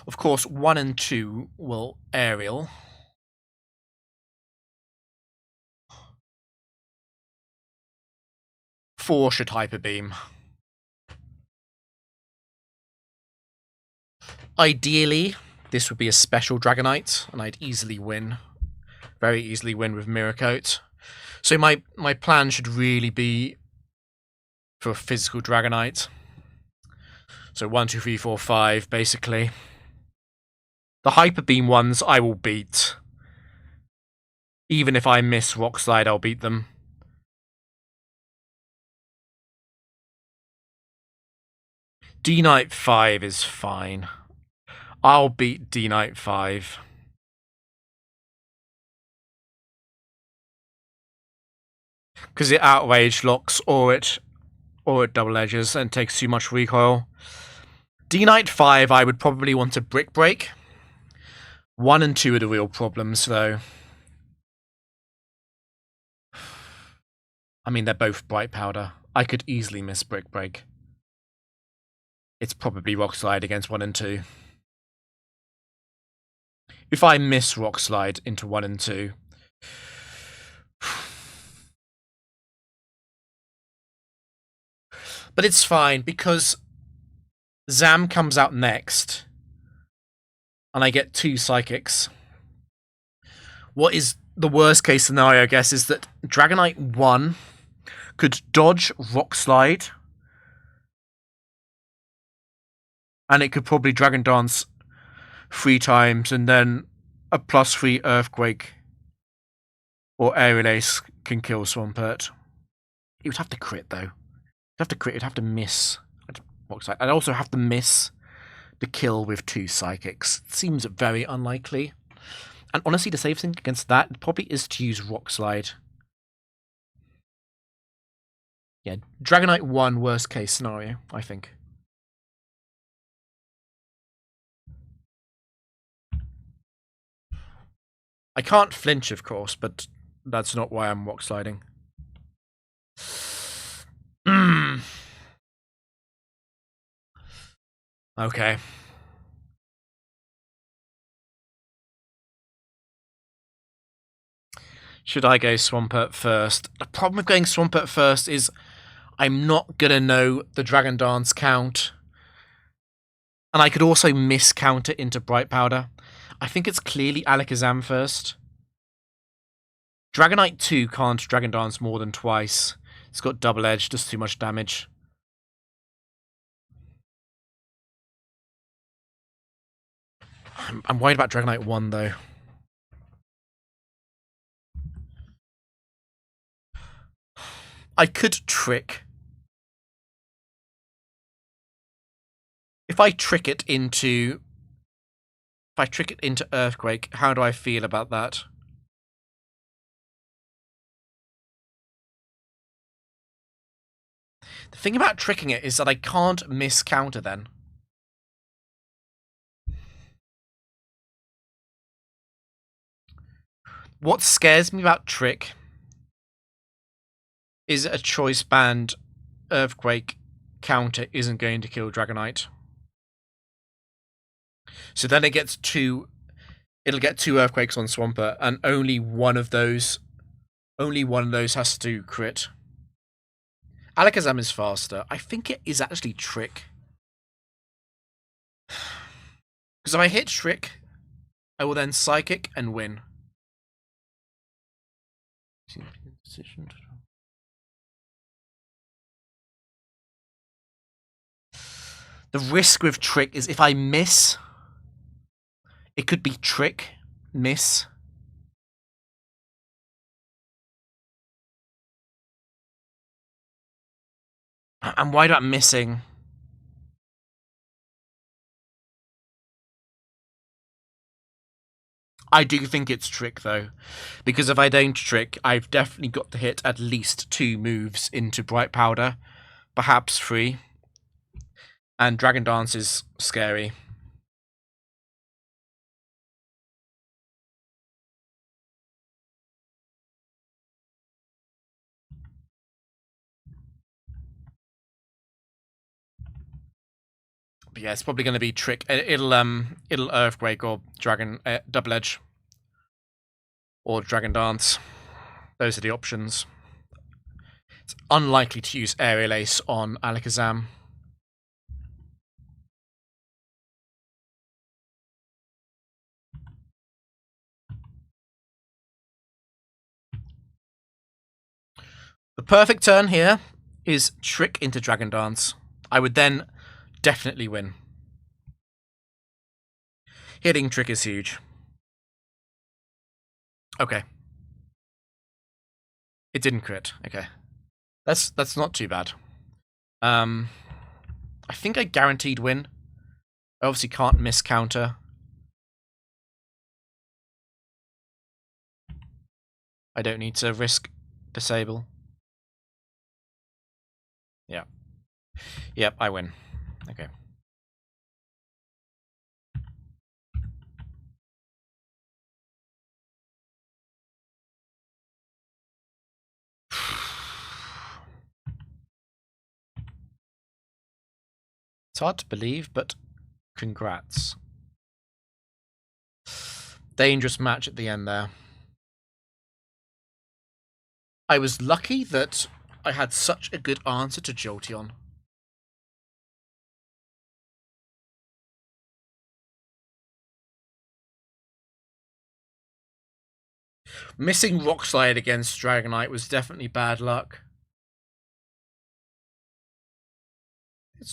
Of course, 1 and 2 will aerial. Four should Hyper Beam. Ideally, this would be a special Dragonite, and I'd easily win. Very easily win with Mirror Coat. So my plan should really be for a physical Dragonite. So 1, 2, 3, 4, 5, basically. The Hyper Beam ones I will beat. Even if I miss Rock Slide, I'll beat them. D-Knight 5 is fine. I'll beat D-Knight 5. Because it outrage locks or it double edges and takes too much recoil. D-Knight 5 I would probably want to Brick Break. 1 and 2 are the real problems, though. I mean, they're both Bright Powder. I could easily miss Brick Break. It's probably Rock Slide against 1 and 2. If I miss Rock Slide into 1 and 2... But it's fine, because Zam comes out next, and I get 2 Psychics. What is the worst case scenario, I guess, is that Dragonite 1 could dodge Rock Slide, and it could probably Dragon Dance 3 times, and then a +3 Earthquake or Aerial Ace can kill Swampert. It would have to crit, though. It'd have to crit, it'd have to miss Rock Slide. I'd also have to miss the kill with 2 Psychics. It seems very unlikely. And honestly, the safe thing against that probably is to use Rock Slide. Yeah, Dragonite 1 worst case scenario, I think. I can't flinch, of course, but that's not why I'm Rock Sliding. Okay. Should I go Swampert first? The problem with going Swampert first is I'm not gonna know the Dragon Dance count. And I could also miscount it into Bright Powder. I think it's clearly Alakazam first. Dragonite 2 can't Dragon Dance more than twice. It's got double edge, does too much damage. I'm worried about Dragonite 1, though. I could trick. If I trick it into Earthquake, how do I feel about that? The thing about tricking it is that I can't miscounter then. What scares me about Trick is a choice band Earthquake counter isn't going to kill Dragonite. So then it gets it'll get 2 Earthquakes on Swampert, and only one of those has to crit. Alakazam is faster. I think it is actually Trick. Because if I hit Trick, I will then Psychic and win. The risk with Trick is if I miss, it could be Trick, miss. And why do I'm missing? I do think it's trick, though. Because if I don't trick, I've definitely got to hit at least 2 moves into Bright Powder. Perhaps 3. And Dragon Dance is scary. But yeah, it's probably going to be trick. It'll Earthquake or Dragon Double Edge or Dragon Dance. Those are the options. It's unlikely to use Aerial Ace on Alakazam. The perfect turn here is Trick into Dragon Dance. I would then definitely win. Hitting Trick is huge. Okay. It didn't crit. Okay. That's not too bad. I think I guaranteed win. I obviously can't miss counter. I don't need to risk disable. Yeah. Yep, I win. Okay. It's hard to believe, but congrats. Dangerous match at the end there. I was lucky that I had such a good answer to Jolteon. Missing Rock Slide against Dragonite was definitely bad luck.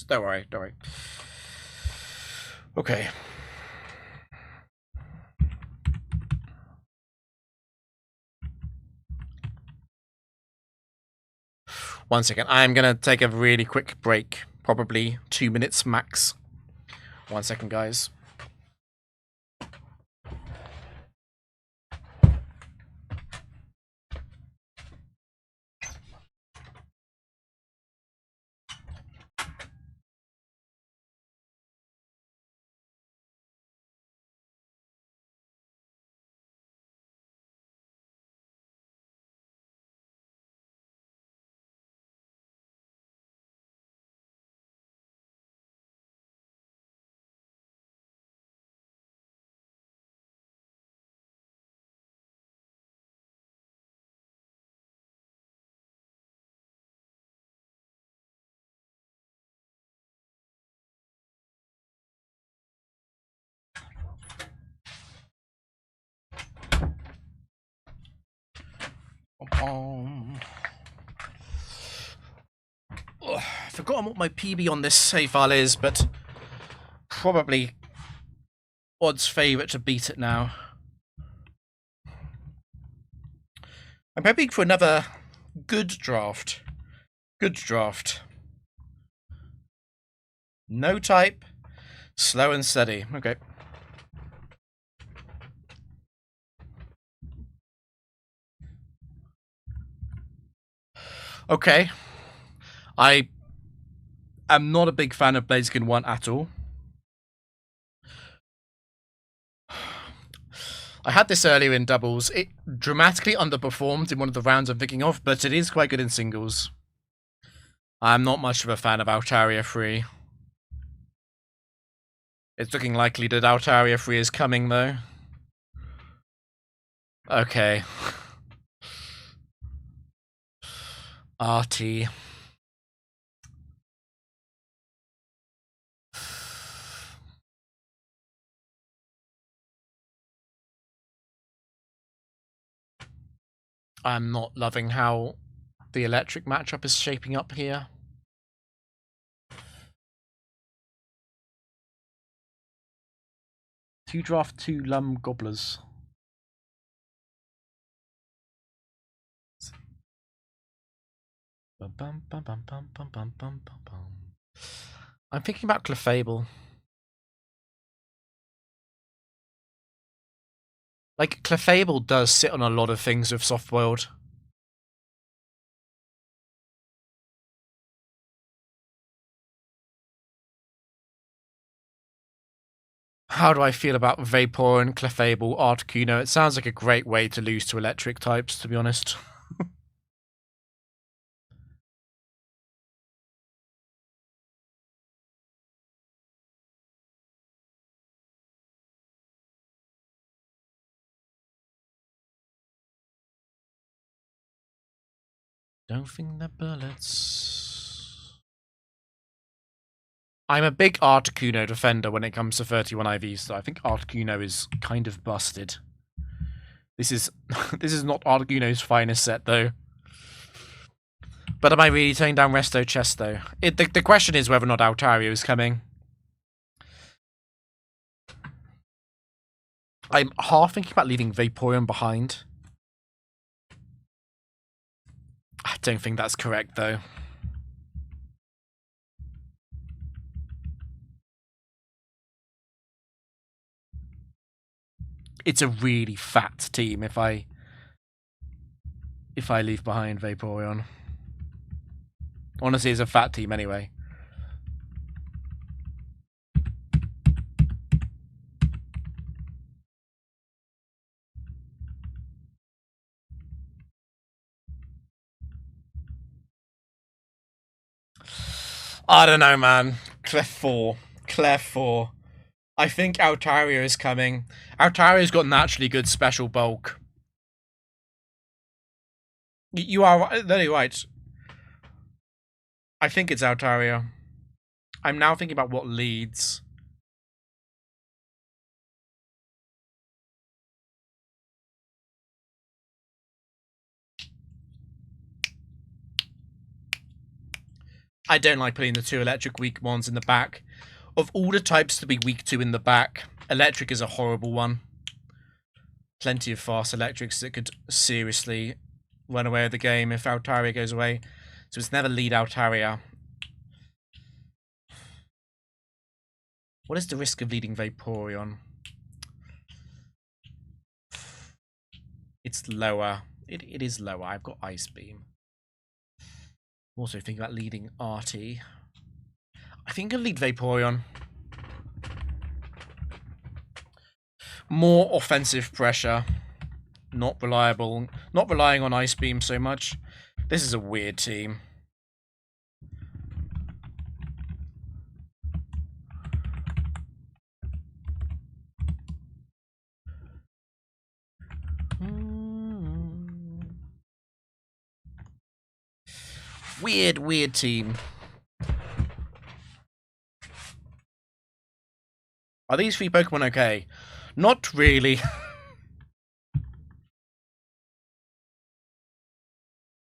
Don't worry, don't worry. Okay. One second. I'm going to take a really quick break. Probably 2 minutes max. 1 second, guys. I've forgotten what my PB on this save file is, but probably odds favourite to beat it now. I'm hoping for another good draft. Good draft. No type. Slow and steady. Okay. Okay. I am not a big fan of Blaziken 1 at all. I had this earlier in doubles. It dramatically underperformed in one of the rounds I'm thinking of, but it is quite good in singles. I'm not much of a fan of Altaria 3. It's looking likely that Altaria 3 is coming, though. Okay. RT. I'm not loving how the electric matchup is shaping up here. Two draft, 2 Lum Gobblers. I'm thinking about Clefable. Like, Clefable does sit on a lot of things with Soft-Boiled. How do I feel about Vaporeon, Clefable, Articuno? It sounds like a great way to lose to electric types, to be honest. Don't think the bullets. I'm a big Articuno defender when it comes to 31 IVs, so I think Articuno is kind of busted. This is this is not Articuno's finest set, though. But am I really turning down Resto Chest, though? The question is whether or not Altario is coming. I'm half thinking about leaving Vaporeon behind. I don't think that's correct, though. It's a really fat team if I leave behind Vaporeon. Honestly, it's a fat team anyway. I don't know, man. Clef 4. Clef 4. I think Altaria is coming. Altaria's got naturally good special bulk. You are very right. I think it's Altaria. I'm now thinking about what leads. I don't like putting the two electric weak ones in the back. Of all the types to be weak to in the back, electric is a horrible one. Plenty of fast electrics that could seriously run away with the game if Altaria goes away. So it's never lead Altaria. What is the risk of leading Vaporeon? It's lower. It is lower. I've got Ice Beam. Also thinking about leading Artie. I think I'll lead Vaporeon. More offensive pressure. Not reliable. Not relying on Ice Beam so much. This is a weird team. Weird team. Are these three Pokemon okay? Not really.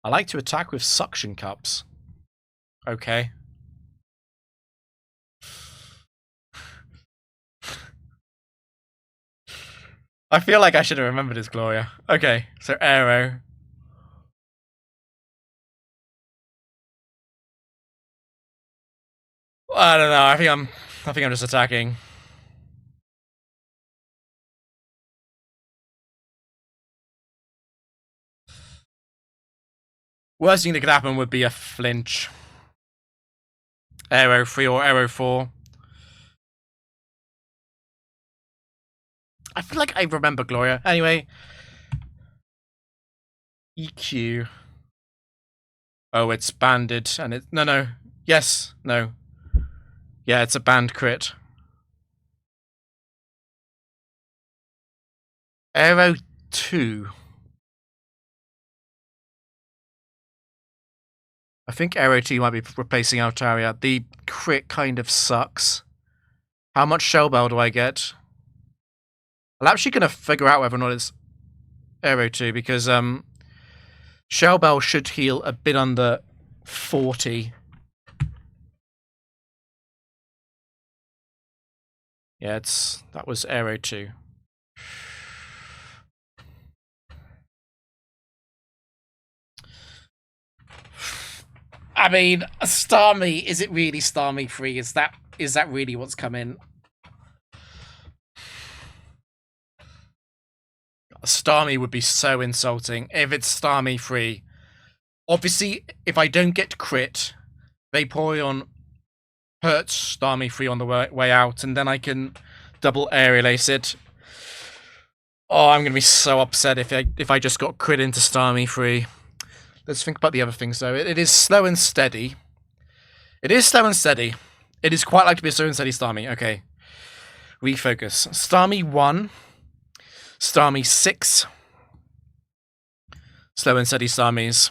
I like to attack with suction cups. Okay. I feel like I should have remembered this, Gloria. Okay, so Aero. I don't know. I think I'm just attacking. Worst thing that could happen would be a flinch. Aero 3 or Aero 4. I feel like I remember Gloria. Anyway. EQ. Oh, it's banded and it... No. Yes. No. Yeah, it's a band crit. Aero 2. I think Aero 2 might be replacing Altaria. The crit kind of sucks. How much Shell Bell do I get? I'm actually going to figure out whether or not it's Aero 2 because Shell Bell should heal a bit under 40. Yeah, that was Aero 2. I mean, Starmie, is it really Starmie 3? Is that really what's coming? Starmie would be so insulting if it's Starmie 3. Obviously, if I don't get crit, Vaporeon hurts Starmie 3 on the way out, and then I can double aerial ace it. Oh, I'm gonna be so upset if I just got crit into Starmie 3. Let's think about the other things though. It is slow and steady. It is slow and steady. It is quite like to be a slow and steady Starmie. Okay. Refocus. Starmie 1. Starmie 6. Slow and steady Starmies.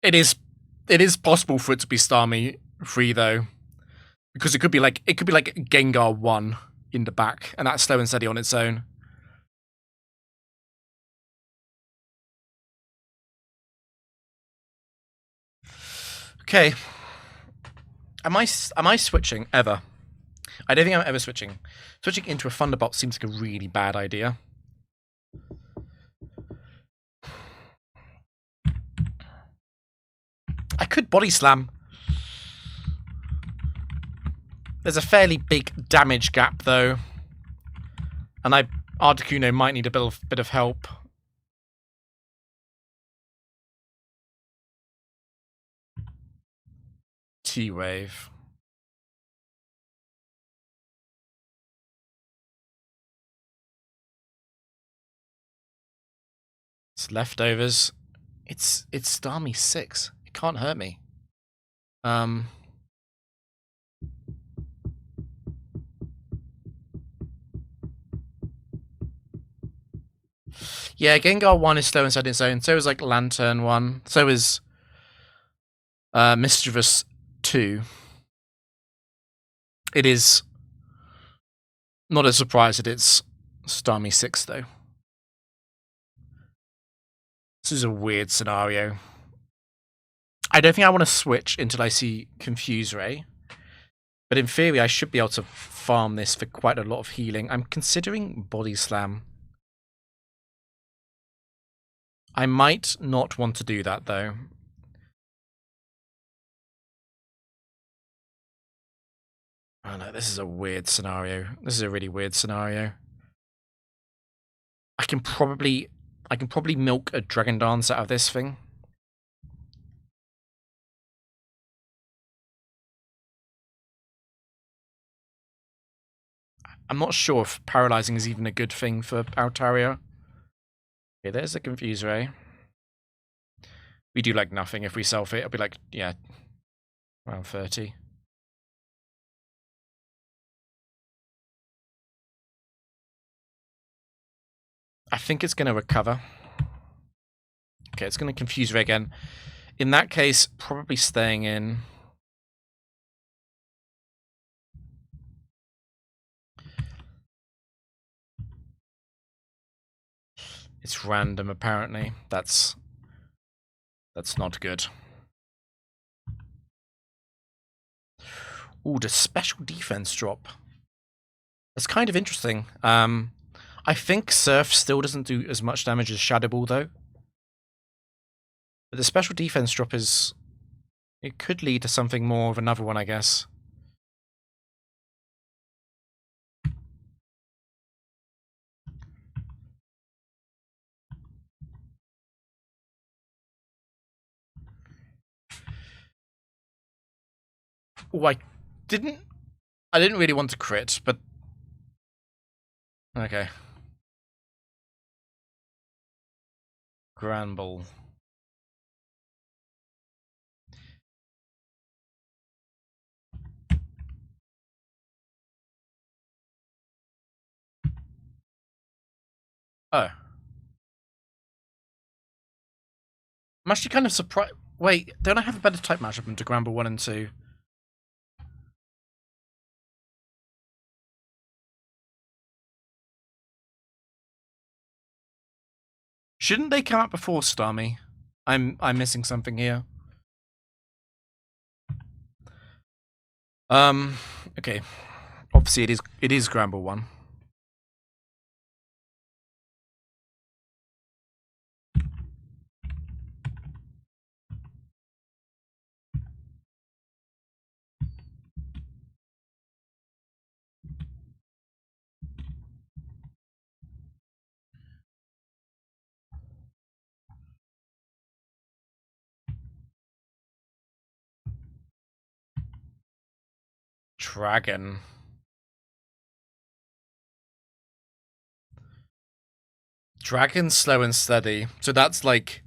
It is possible for it to be Starmie 3 though. Because it could be like Gengar 1 in the back, and that's slow and steady on its own. Okay. Am I switching ever? I don't think I'm ever switching. Switching into a Thunderbolt seems like a really bad idea. I could Body Slam. There's a fairly big damage gap though, and Articuno might need a bit of help. T-Wave. It's leftovers. It's Starmie 6. It can't hurt me. Yeah, Gengar 1 is slow inside its own. So is like Lantern 1. So is Mischievous 2. It is not a surprise that it's Starmie 6 though. This is a weird scenario. I don't think I want to switch until I see Confuse Ray. But in theory, I should be able to farm this for quite a lot of healing. I'm considering Body Slam. I might not want to do that, though. Oh no, this is a weird scenario. This is a really weird scenario. I can probably milk a Dragon Dance out of this thing. I'm not sure if paralyzing is even a good thing for Altaria. Okay, there's a Confuse Ray. We do like nothing if we self it. It'll be like, yeah, around 30. I think it's going to recover. Okay, it's going to Confuse Ray again. In that case, probably staying in. It's random, apparently. That's not good. Ooh, the special defense drop. That's kind of interesting. I think Surf still doesn't do as much damage as Shadow Ball, though. But the special defense drop is... It could lead to something more of another one, I guess. Ooh, I didn't really want to crit, but... Okay. Granbull. Oh. I'm actually kind of surprised... Wait, don't I have a better type matchup into Granbull 1 and 2? Shouldn't they come out before Starmie? I'm missing something here. Okay. Obviously, it is Gramble 1. Dragon. Dragon slow and steady. So that's like,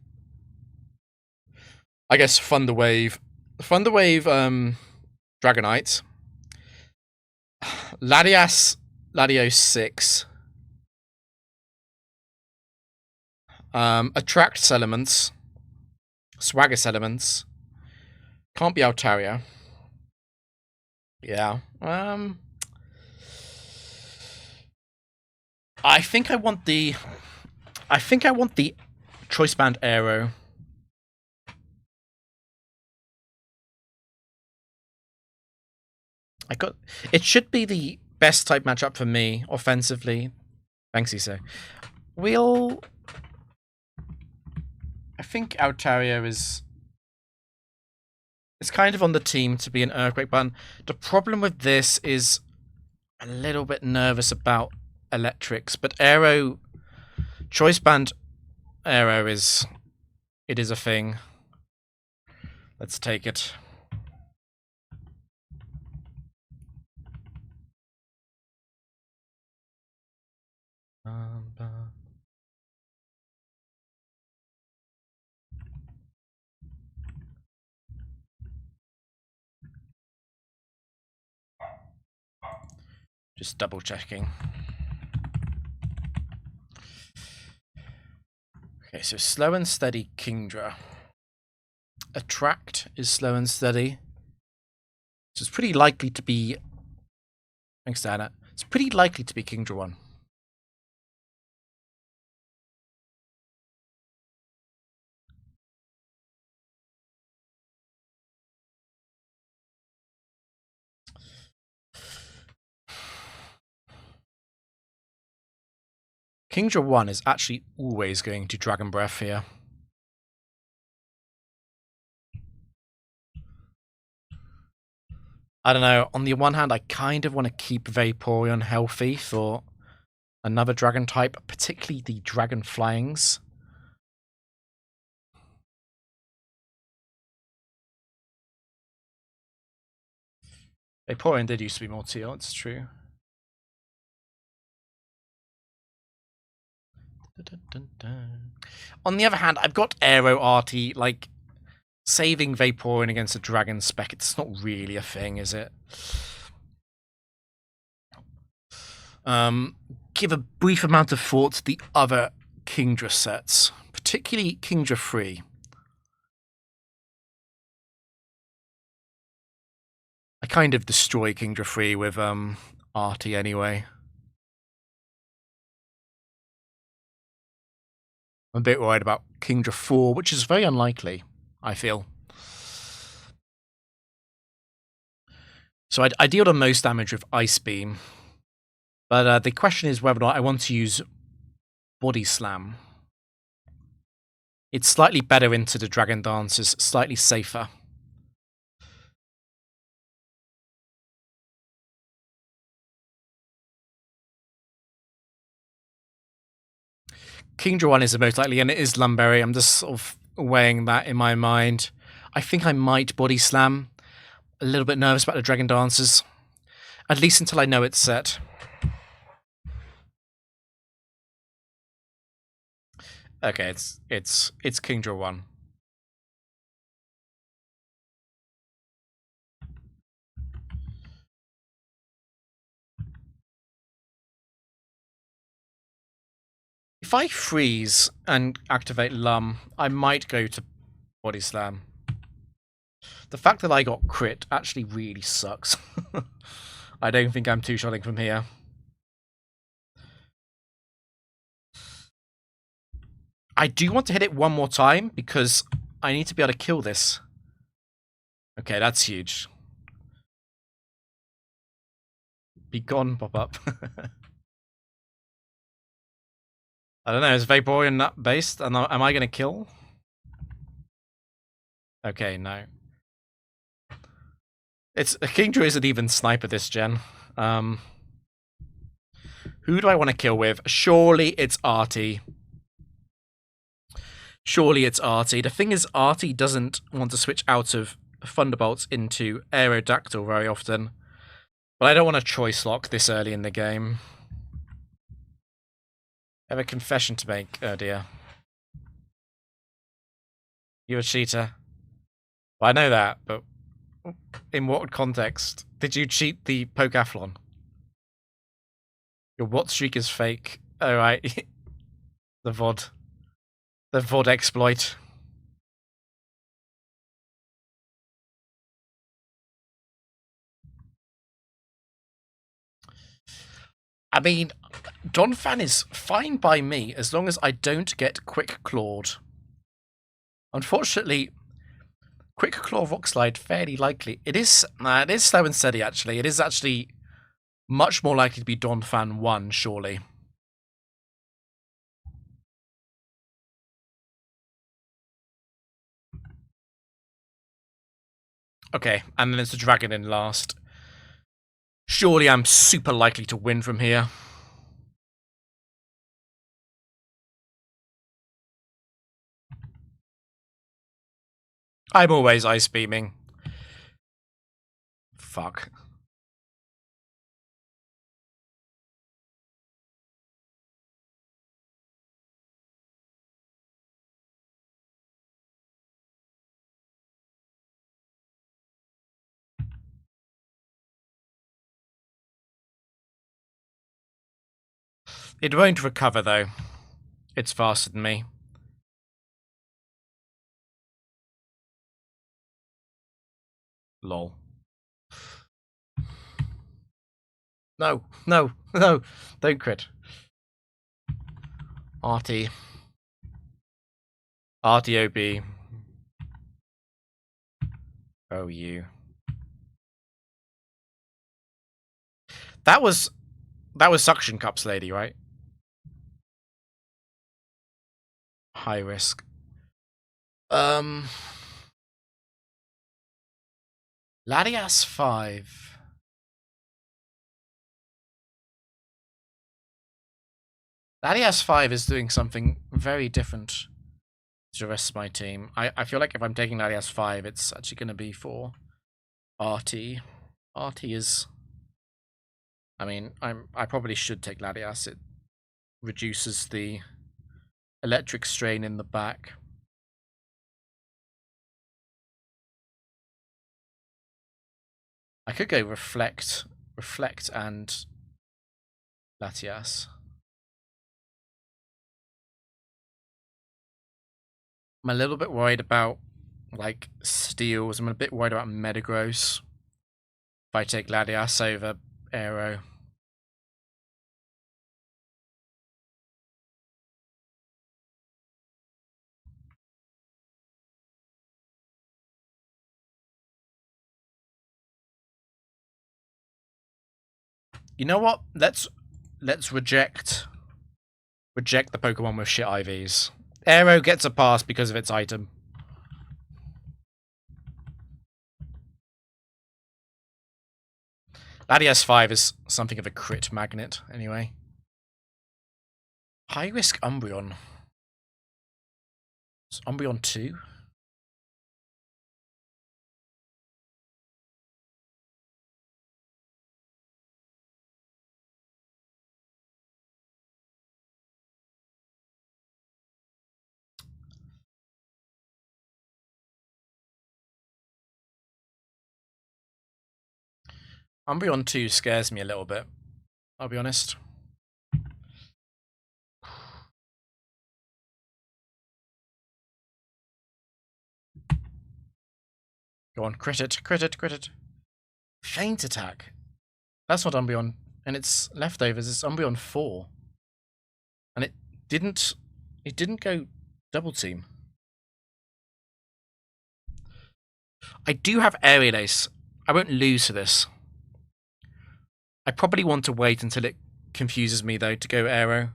I guess, Thunderwave. Thunderwave, Dragonite. Latios 6. Attract elements. Swagger elements. Can't be Altaria. Yeah. I think I want the Choice Band Aero. It should be the best type matchup for me offensively. Thanks, Iso. I think Altaria is. It's kind of on the team to be an Earthquake button. The problem with this is a little bit nervous about electrics, but Aero, Choice Band Aero is a thing. Let's take it. Just double checking. Okay, so slow and steady Kingdra. Attract is slow and steady. So it's pretty likely to be. Thanks, Diana. It's pretty likely to be Kingdra 1. Kingdra 1 is actually always going to Dragon Breath here. I don't know. On the one hand, I kind of want to keep Vaporeon healthy for another dragon type, particularly the Dragon Flyings. Vaporeon did used to be more teal, it's true. On the other hand, I've got Aero Artie, like, saving Vaporeon against a Dragon spec, it's not really a thing, is it? Give a brief amount of thought to the other Kingdra sets, particularly Kingdra 3. I kind of destroy Kingdra 3 with Artie anyway. I'm a bit worried about Kingdra 4, which is very unlikely, I feel. So I deal the most damage with Ice Beam. But the question is whether or not I want to use Body Slam. It's slightly better into the Dragon Dances, slightly safer. Kingdra 1 is the most likely, and it is Lumberry. I'm just sort of weighing that in my mind. I think I might Body Slam. A little bit nervous about the Dragon Dancers. At least until I know it's set. Okay, it's Kingdra 1. If I freeze and activate Lum, I might go to Body Slam. The fact that I got crit actually really sucks. I don't think I'm two-shotting from here. I do want to hit it one more time because I need to be able to kill this. Okay, that's huge. Be gone, pop up. I don't know, is Vaporeon nut based? Am I going to kill? Okay, no. It's Kingdra isn't even sniper this gen. Who do I want to kill with? Surely it's Artie. Surely it's Artie. The thing is, Artie doesn't want to switch out of Thunderbolts into Aerodactyl very often. But I don't want to choice lock this early in the game. I have a confession to make. Oh dear. You're a cheater. Well, I know that, but in what context? Did you cheat the Pokeathlon? Your what streak is fake. Oh, right. The VOD. The VOD exploit. I mean, Donphan is fine by me as long as I don't get Quick Clawed. Unfortunately, Quick Claw Rock Slide fairly likely. It is slow and steady actually. It is actually much more likely to be Donphan 1, surely. Okay, and then it's the Dragon in last. Surely I'm super likely to win from here. I'm always ice beaming. Fuck. It won't recover though. It's faster than me. Lol. No, no, no. Don't crit. Artie. RTOB. Oh, you. That was Suction Cups lady, right? High risk. Latias 5. Latias 5 is doing something very different to the rest of my team. I feel like if I'm taking Latias 5, it's actually going to be for RT. RT is... I mean, I probably should take Latias. It reduces the electric strain in the back. I could go Reflect and Latias. I'm a little bit worried about, like, steals. I'm a bit worried about Metagross. If I take Latias over Aero. You know what? Let's reject the Pokemon with shit IVs. Aero gets a pass because of its item. Latias 5 is something of a crit magnet, anyway. High risk Umbreon. It's Umbreon 2? Umbreon 2 scares me a little bit, I'll be honest. Go on, crit it, crit it, crit it. Feint attack. That's not Umbreon, and it's leftovers. It's Umbreon 4, and it didn't go double team. I do have Aerial Ace. I won't lose to this. I probably want to wait until it confuses me, though, to go aero.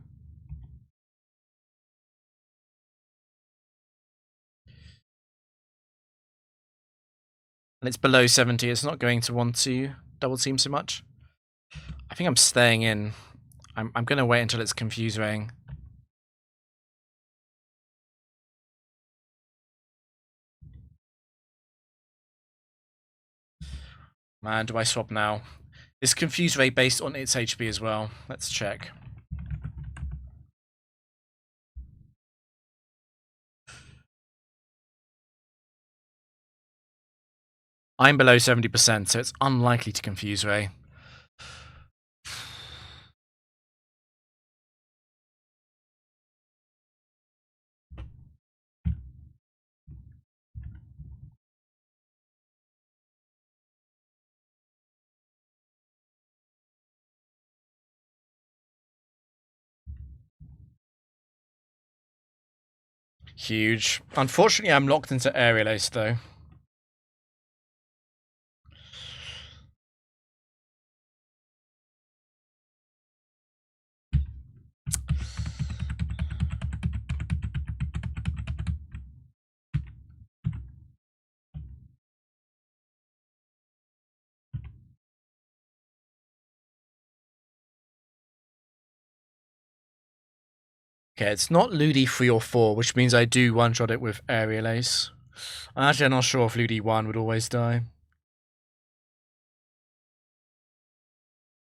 And it's below 70, it's not going to want to double team so much. I think I'm staying in. I'm going to wait until it's confusing. Man, do I swap now? Is confuse ray based on its HP as well? Let's check. I'm below 70%, so it's unlikely to confuse ray. Huge. Unfortunately, I'm locked into aerial ace, though. Okay, it's not Ludi 3 or 4, which means I do one-shot it with aerial ace. Actually, I'm not sure if Ludi 1 would always die.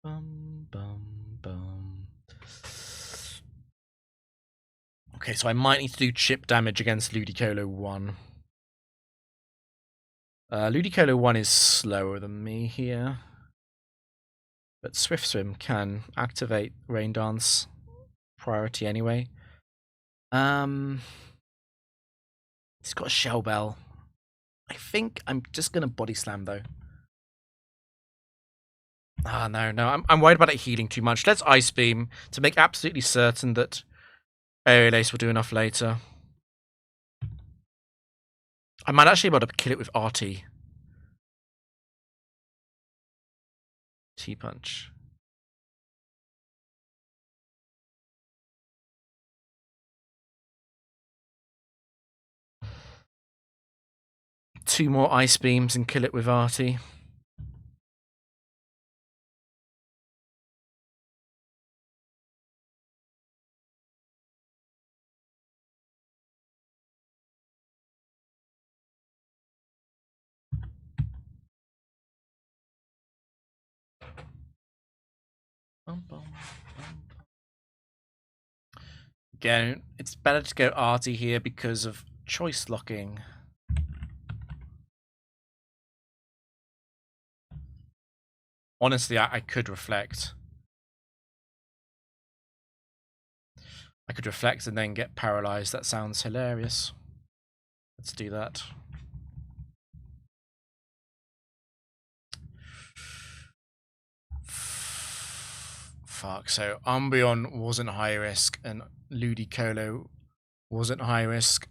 Bum, bum, bum. Okay, so I might need to do chip damage against Ludicolo 1. Ludicolo 1 is slower than me here. But Swift Swim can activate Rain Dance priority anyway. He's got a Shell Bell. I think I'm just going to Body Slam, though. Ah, no. I'm worried about it healing too much. Let's Ice Beam to make absolutely certain that Aerial Ace will do enough later. I might actually be able to kill it with RT. T-Punch. Two more Ice Beams and kill it with RT. Again, it's better to go arty here because of choice locking. Honestly, I could reflect. I could reflect and then get paralyzed. That sounds hilarious. Let's do that. Fuck, so Umbreon wasn't high risk and Ludicolo wasn't high risk.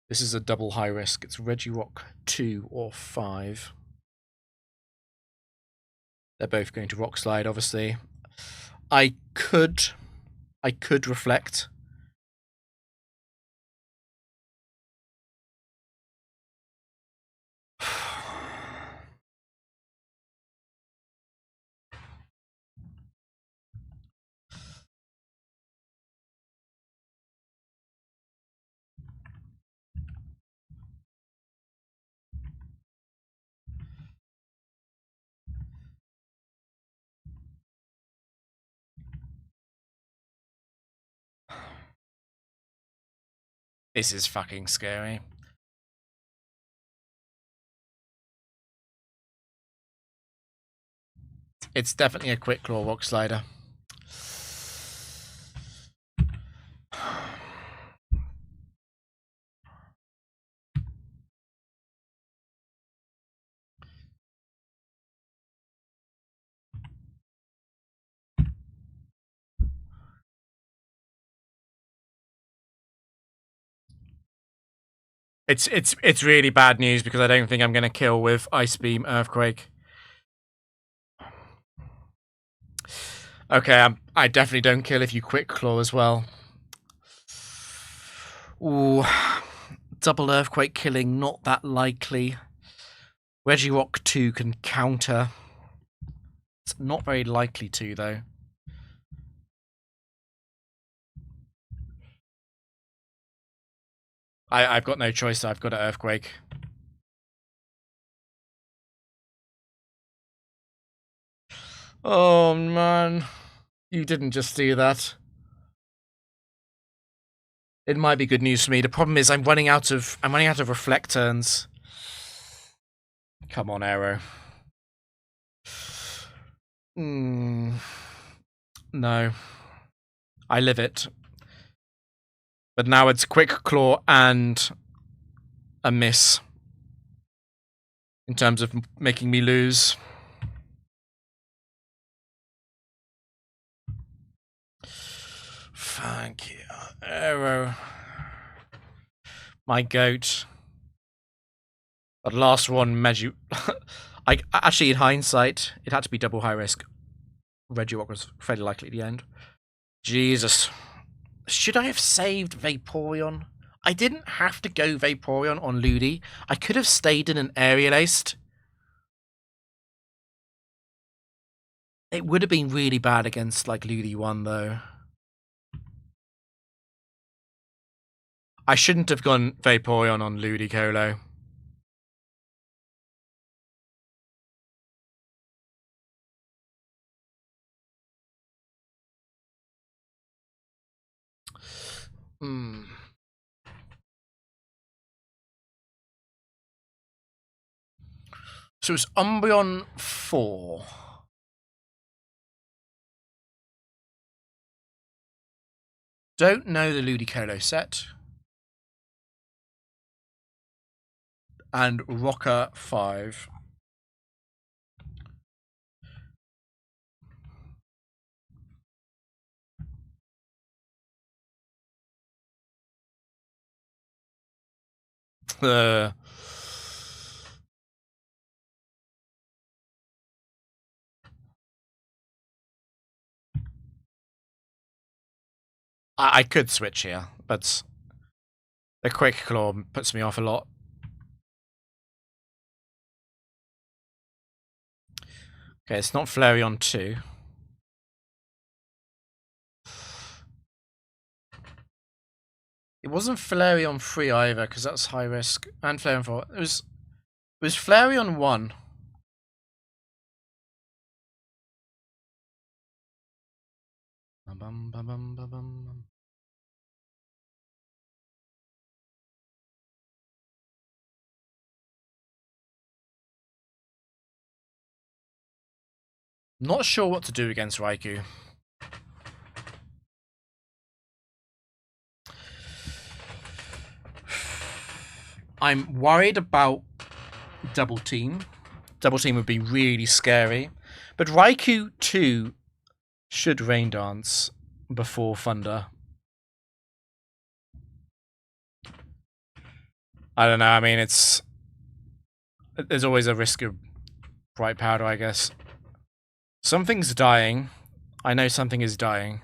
This is a double high risk. It's Regirock 2 or 5. They're both going to Rock Slide, obviously. I could reflect. This is fucking scary. It's definitely a Quick Claw Rock Slider. It's really bad news because I don't think I'm going to kill with Ice Beam Earthquake. Okay, I definitely don't kill if you quick claw as well. Ooh, double earthquake killing, not that likely. Regirock 2 can counter. It's not very likely to, though. I've got no choice, I've got an earthquake. Oh, man. You didn't just do that. It might be good news for me. The problem is I'm running out of reflect turns. Come on, Arrow. No. I live it. But now it's quick claw and a miss. In terms of making me lose. Thank you, Arrow. My goat. That last one, Medu. Actually, in hindsight, it had to be double high risk. Regirock was fairly likely at the end. Jesus. Should I have saved Vaporeon? I didn't have to go Vaporeon on Ludi. I could have stayed in an Aerial Aced. It would have been really bad against, like, Ludi 1, though. I shouldn't have gone Vaporeon on Ludicolo. So it's Umbreon 4. Don't know the Ludicolo set. And Rocker 5. I could switch here, but the Quick Claw puts me off a lot. Okay, it's not Flareon 2. It wasn't Flareon 3 either, because that's high risk. And Flareon 4. It was Flareon 1. Not sure what to do against Raikou. I'm worried about Double Team. Double Team would be really scary. But Raikou 2 should Rain Dance before Thunder. I don't know, I mean, there's always a risk of Bright Powder, I guess. Something's dying. I know something is dying.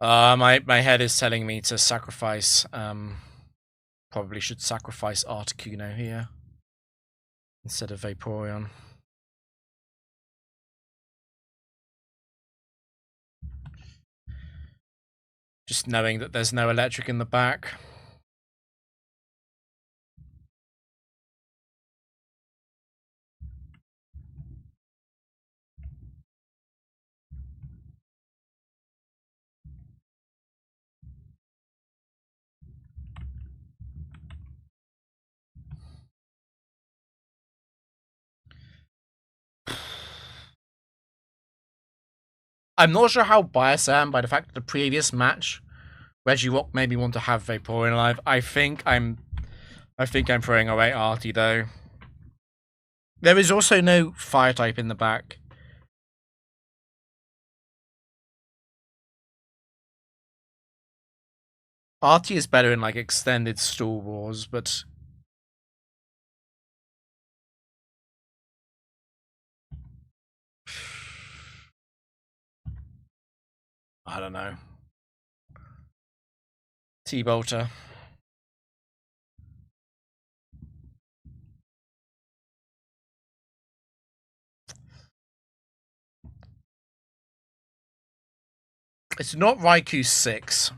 My head is telling me to sacrifice. Probably should sacrifice Articuno here instead of Vaporeon. Just knowing that there's no electric in the back. I'm not sure how biased I am by the fact that the previous match, Regirock made me want to have Vaporeon alive. I think I'm I think I'm throwing away Artie, though. There is also no fire type in the back. Artie is better in, like, extended Stall Wars, but... I don't know. T-Bolter. It's not Raikou 6.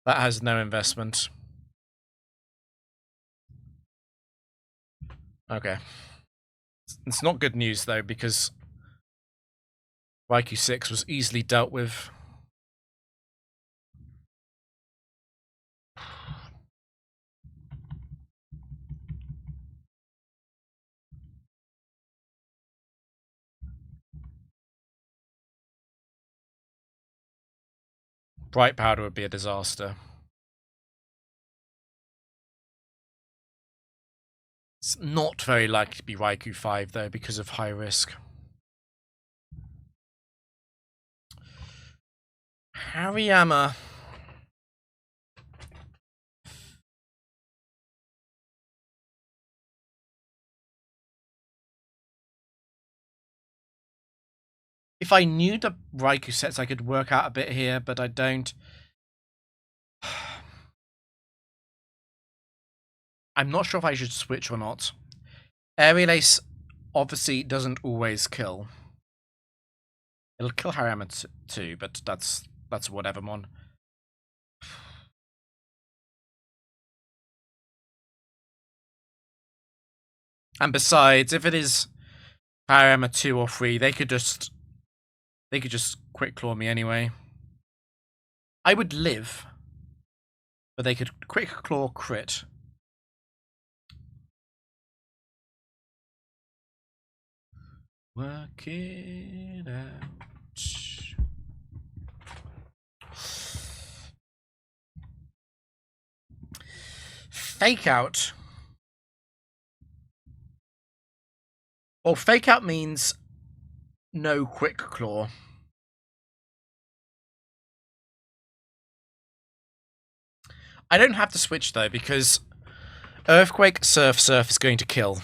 That has no investment. Okay. It's not good news, though, because Raikou 6 was easily dealt with. Bright Powder would be a disaster. It's not very likely to be Raikou 5, though, because of high risk. Hariyama. If I knew the Raikou sets, I could work out a bit here, but I don't. I'm not sure if I should switch or not. Aerial Ace obviously doesn't always kill. It'll kill Hariyama too, but that's whatever, mon. And besides, if it is Hariyama 2 or 3, they could just quick claw me anyway. I would live, but they could quick claw crit. Work it out. Fake out. Well, fake out means no quick claw. I don't have to switch though, because Earthquake Surf is going to kill.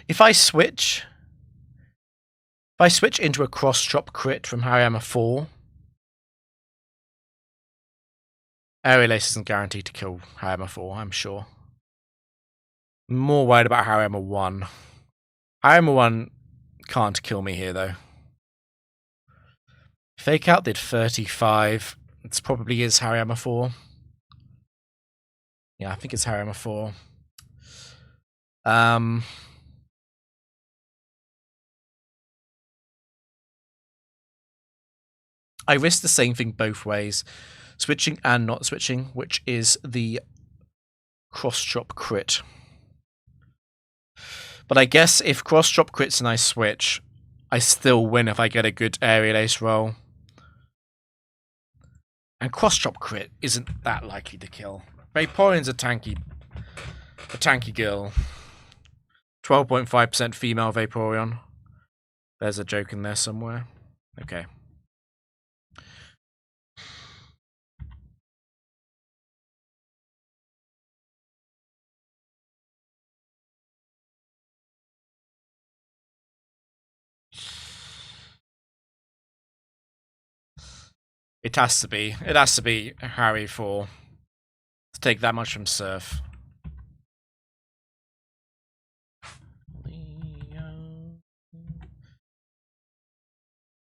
If I switch into a cross chop crit from Hariyama 4, Aerial Ace isn't guaranteed to kill Hariyama 4, I'm sure. I'm more worried about Hariyama 1. Hariyama 1 can't kill me here though. Fake out did 35. It probably is Hariyama 4. Yeah, I think it's Hariyama 4. I risk the same thing both ways, switching and not switching, which is the cross chop crit. But I guess if cross chop crits and I switch, I still win if I get a good aerial ace roll. And cross chop crit isn't that likely to kill. Vaporeon's a tanky girl. 12.5% female Vaporeon. There's a joke in there somewhere. Okay. It has to be Harry 4 to take that much from Surf.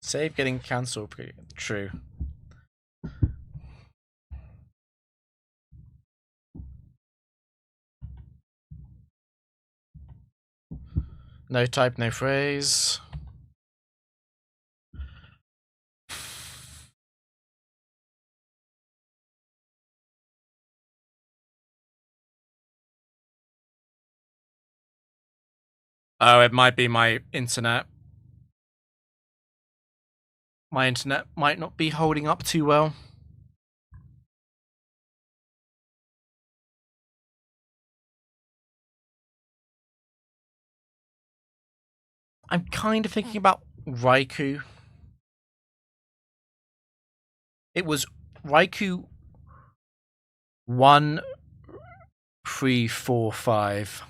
Save getting cancelled. True. No type, no phrase. Oh, it might be my internet. My internet might not be holding up too well. I'm kind of thinking about Raikou. It was Raikou 1, 3, 4, 5.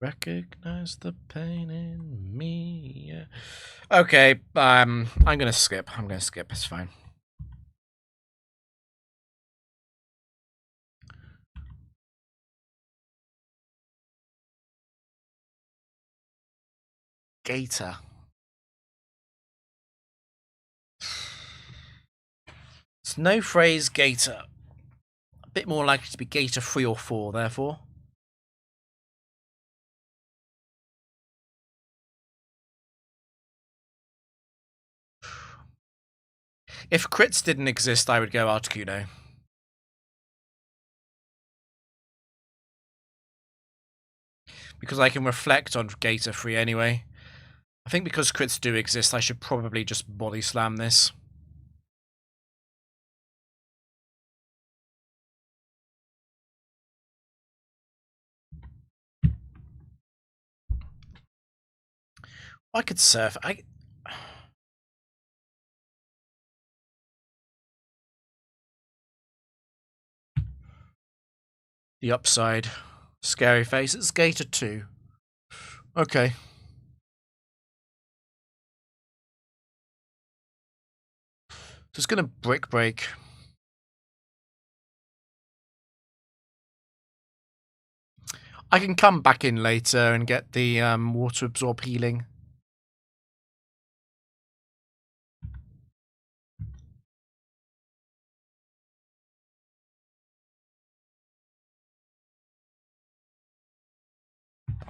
Recognize the pain in me. Yeah. Okay, I'm gonna skip. It's fine. Gator. It's no phrase Gator. A bit more likely to be Gator 3 or 4, therefore. If crits didn't exist, I would go Articuno. Because I can reflect on Gator 3 anyway. I think because crits do exist, I should probably just body slam this. I could surf. The upside. Scary face. It's Gator 2. Okay. Just gonna Brick Break. I can come back in later and get the water absorb healing.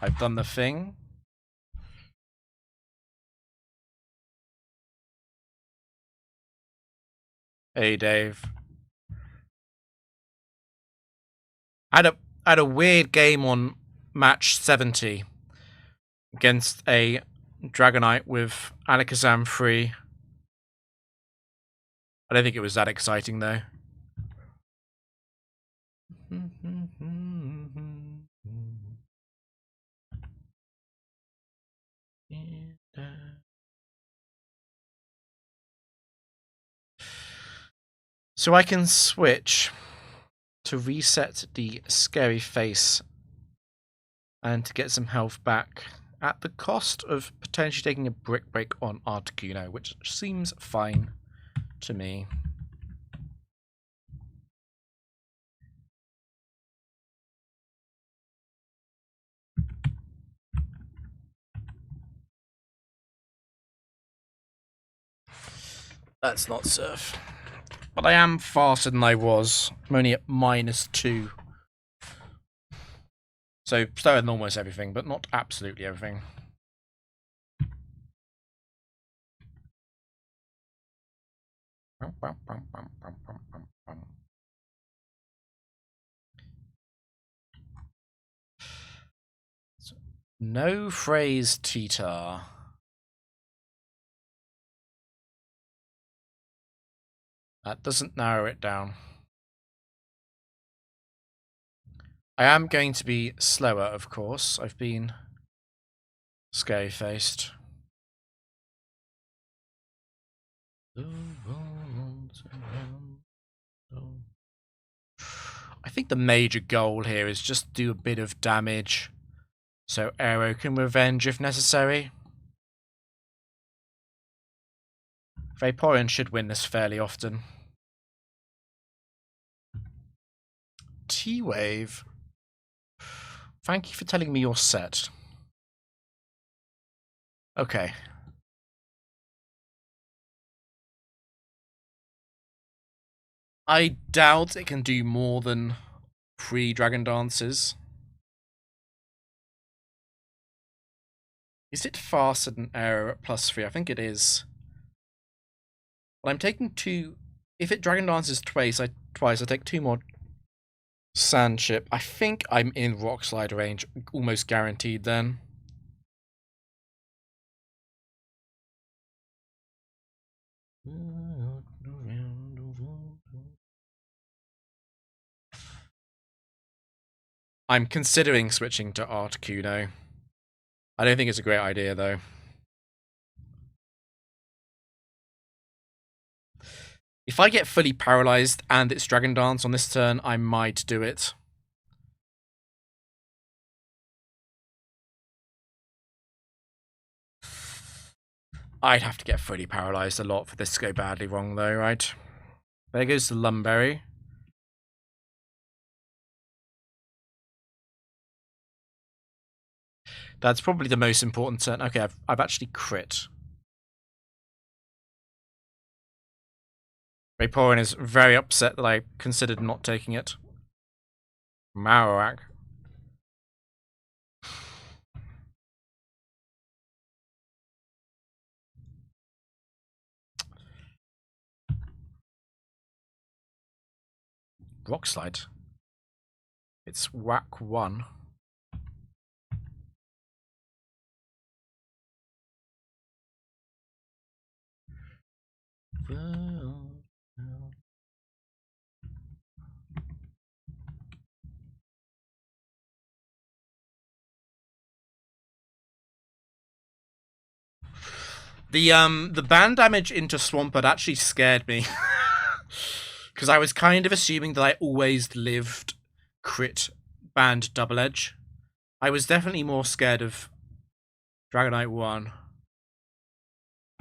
I've done the thing. Hey, Dave. I had a weird game on match 70 against a Dragonite with Alakazam free. I don't think it was that exciting though. So I can switch to reset the scary face and to get some health back at the cost of potentially taking a Brick Break on Articuno, which seems fine to me. That's not surf. But I am faster than I was. I'm only at -2. So slower than almost everything, but not absolutely everything. No phrase Tita. That doesn't narrow it down. I am going to be slower, of course. I've been scary faced. I think the major goal here is just do a bit of damage so Aero can revenge if necessary. Vaporeon should win this fairly often. T-Wave. Thank you for telling me your set. Okay. I doubt it can do more than 3 Dragon Dances. Is it faster than Aero at +3? I think it is. But I'm taking 2. If it Dragon Dances twice, I take 2 more Sand Chip. I think I'm in Rock Slide range, almost guaranteed then. I'm considering switching to Articuno. I don't think it's a great idea, though. If I get fully paralyzed and it's Dragon Dance on this turn, I might do it. I'd have to get fully paralyzed a lot for this to go badly wrong, though, right? There goes the Lumberry. That's probably the most important turn. Okay, I've actually crit. Vaporeon is very upset that I considered not taking it. Marowak. Rock Slide. It's whack 1. The band damage into Swampert actually scared me. Because I was kind of assuming that I always lived crit band double edge. I was definitely more scared of Dragonite 1.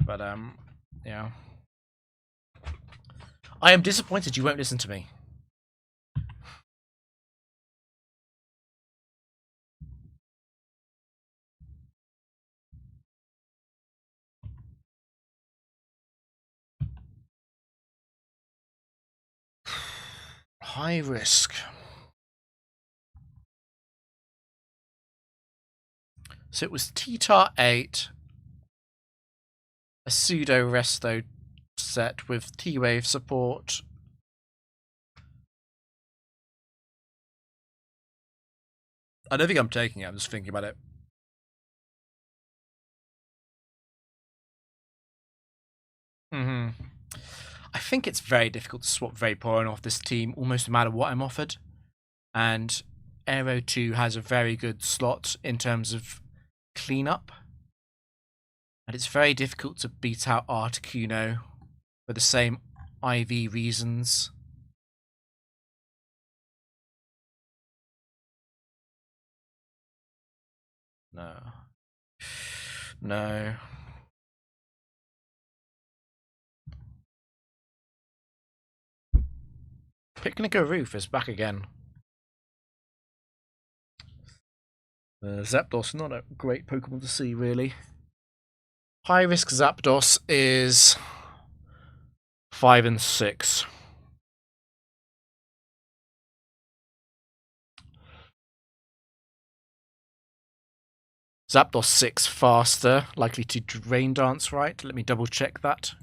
But yeah. I am disappointed you won't listen to me. High risk. So it was T-Tar 8, a pseudo resto set with T-Wave support. I don't think I'm taking it, I'm just thinking about it. I think it's very difficult to swap Vaporeon off this team, almost no matter what I'm offered. And Aero 2 has a very good slot in terms of cleanup. And it's very difficult to beat out Articuno for the same IV reasons. No. No. Picnicker Roof is back again. Zapdos, not a great Pokemon to see, really. High risk Zapdos is 5 and 6. Zapdos 6 faster, likely to Drain Dance, right? Let me double check that.